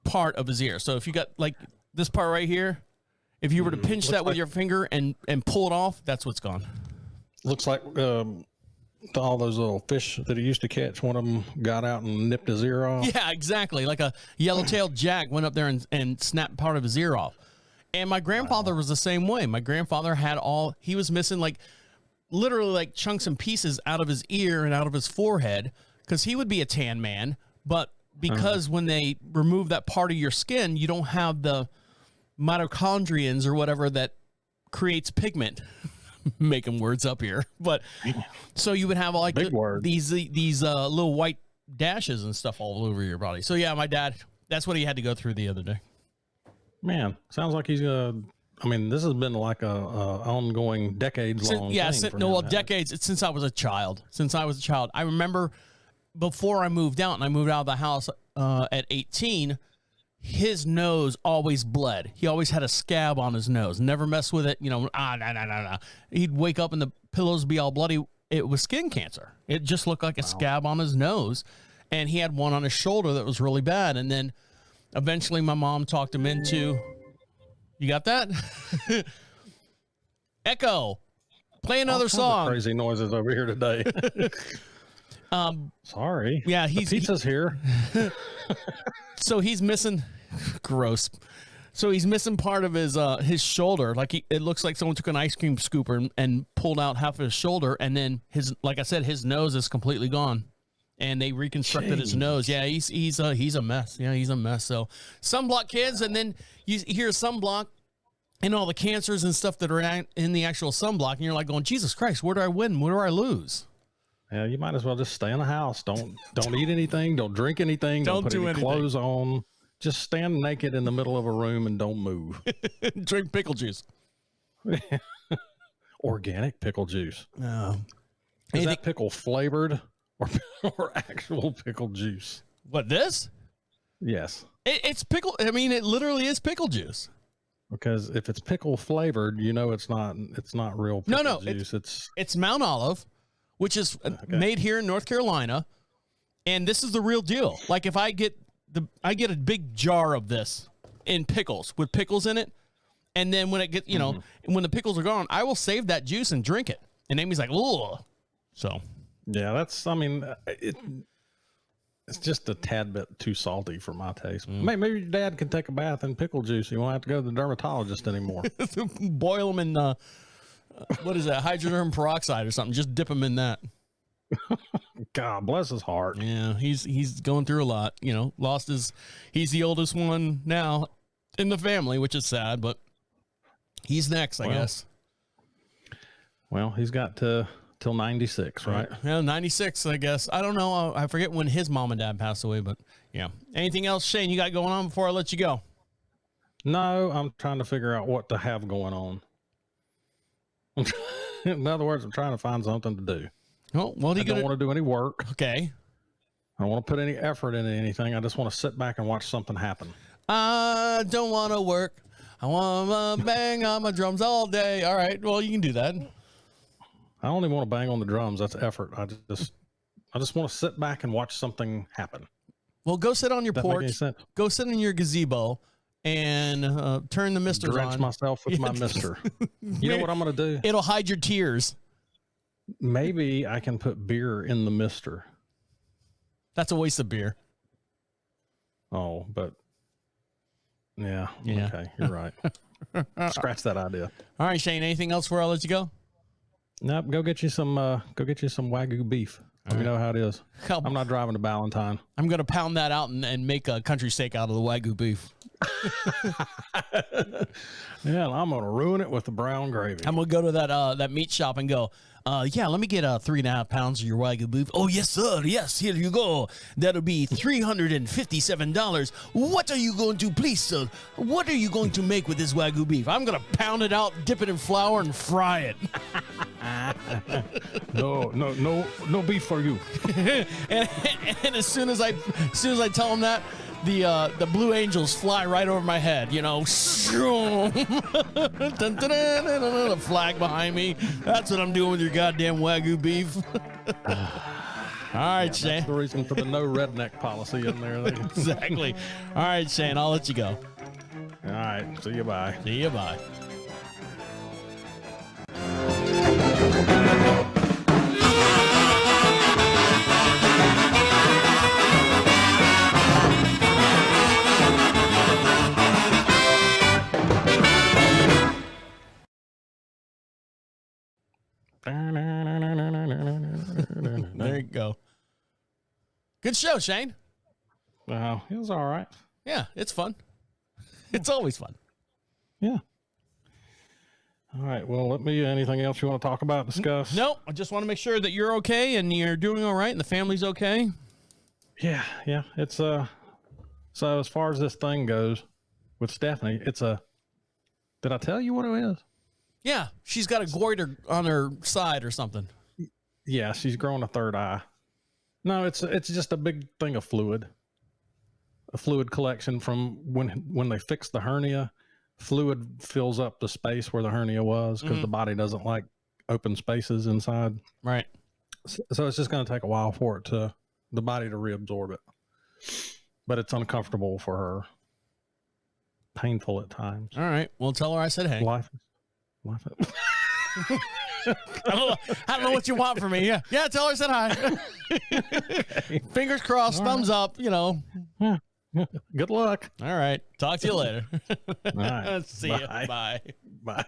part of his ear. So if you got like this part right here, if you were to pinch that with your finger and pull it off, that's what's gone. Looks like all those little fish that he used to catch, one of them got out and nipped his ear off. Yeah, exactly. Like a yellow-tailed jack went up there and snapped part of his ear off. And my grandfather was the same way. My grandfather he was missing like literally like chunks and pieces out of his ear and out of his forehead, because he would be a tan man. But because when they remove that part of your skin, you don't have the mitochondrions or whatever that creates pigment. Making words up here, but so you would have like these little white dashes and stuff all over your body. So yeah, my dad, that's what he had to go through the other day. Man, sounds like he's I mean, this has been like a ongoing decades long. Decades. It's since I was a child. I remember before I moved out, and I moved out of the house at 18. His nose always bled. He always had a scab on his nose. Never mess with it. You know, nah. He'd wake up and the pillows be all bloody. It was skin cancer. It just looked like a scab on his nose. And he had one on his shoulder that was really bad. And then eventually my mom talked him into, you got that? Echo, play another song. Crazy noises over here today. Sorry. Yeah, the pizza's here. So he's missing, gross. So he's missing part of his shoulder. Like it looks like someone took an ice cream scooper and pulled out half of his shoulder, and then like I said, his nose is completely gone, and they reconstructed his nose. Yeah, he's a mess. Yeah, he's a mess. So sunblock, kids, and then you hear sunblock and all the cancers and stuff that are in the actual sunblock, and you're like going, Jesus Christ, where do I win? Where do I lose? Yeah, you might as well just stay in the house. Don't eat anything. Don't drink anything. Don't put any clothes on. Just stand naked in the middle of a room and don't move. Drink pickle juice. Organic pickle juice. No. Is that pickle flavored or actual pickle juice? What, this? Yes. It's pickle. I mean, it literally is pickle juice. Because if it's pickle flavored, it's not real pickle No, juice. It's Mount Olive, which is made here in North Carolina, and this is the real deal. Like if I get a big jar of this in pickles with pickles in it, and then when it gets when the pickles are gone, I will save that juice and drink it. And Amy's like, "Ooh," so yeah, it's just a tad bit too salty for my taste. Maybe your dad can take a bath in pickle juice. You won't have to go to the dermatologist anymore. Boil them in what is that, hydrogen peroxide or something? Just dip them in that. God bless his heart. Yeah, he's going through a lot. He's the oldest one now in the family, which is sad, but he's next, I guess. Well, he's got till 96, right? Yeah, 96, I guess. I don't know. I forget when his mom and dad passed away, but yeah. Anything else, Shane, you got going on before I let you go? No, I'm trying to figure out what to have going on. In other words, I'm trying to find something to do. Oh, what are you I don't want to do any work. Okay. I don't want to put any effort into anything. I just want to sit back and watch something happen. I don't want to work. I want to bang on my drums all day. All right. Well, you can do that. I don't even want to bang on the drums. That's effort. I just want to sit back and watch something happen. Well, go sit on your porch. Go sit in your gazebo and turn the misters on. Drench myself with my mister. You know what I'm going to do? It'll hide your tears. Maybe I can put beer in the mister. That's a waste of beer. Oh, but yeah. Okay, you're right. Scratch that idea. All right, Shane. Anything else before I let you go? Nope. Go get you some Wagyu beef. Let me know how it is. I'm not driving to Ballantyne. I'm going to pound that out and make a country steak out of the Wagyu beef. Yeah, I'm going to ruin it with the brown gravy. I'm going to go to that meat shop and go, yeah, let me get 3.5 pounds of your Wagyu beef. Oh, yes, sir. Yes, here you go. That'll be $357. What are you going to, please, sir? What are you going to make with this Wagyu beef? I'm going to pound it out, dip it in flour, and fry it. No beef for you. and as soon as I tell them that, the Blue Angels fly right over my head, the flag behind me. That's what I'm doing with your goddamn Wagyu beef. All right, Shane. That's the reason for the no redneck policy in there. Exactly. All right, Shane, I'll let you go. All right. See you. Bye. See you. Bye. There you go. Good show, Shane. Wow, it was all right. Yeah, it's fun. It's always fun. Yeah. All right. Well, anything else you want to talk about, discuss? Nope. I just want to make sure that you're okay and you're doing all right and the family's okay. Yeah. It's so as far as this thing goes with Stephanie, did I tell you what it is? Yeah, she's got a goiter on her side or something. Yeah, she's growing a third eye. No, it's just a big thing of fluid. A fluid collection from when they fixed the hernia. Fluid fills up the space where the hernia was because the body doesn't like open spaces inside. Right. So it's just going to take a while for the body to reabsorb it. But it's uncomfortable for her. Painful at times. All right. Well, tell her I said hey. Life. I don't know what you want from me. Yeah. Tell her I said hi. Okay. Fingers crossed. All thumbs up. Yeah. Good luck. All right. Talk to you later. All right. See you. Bye. Bye.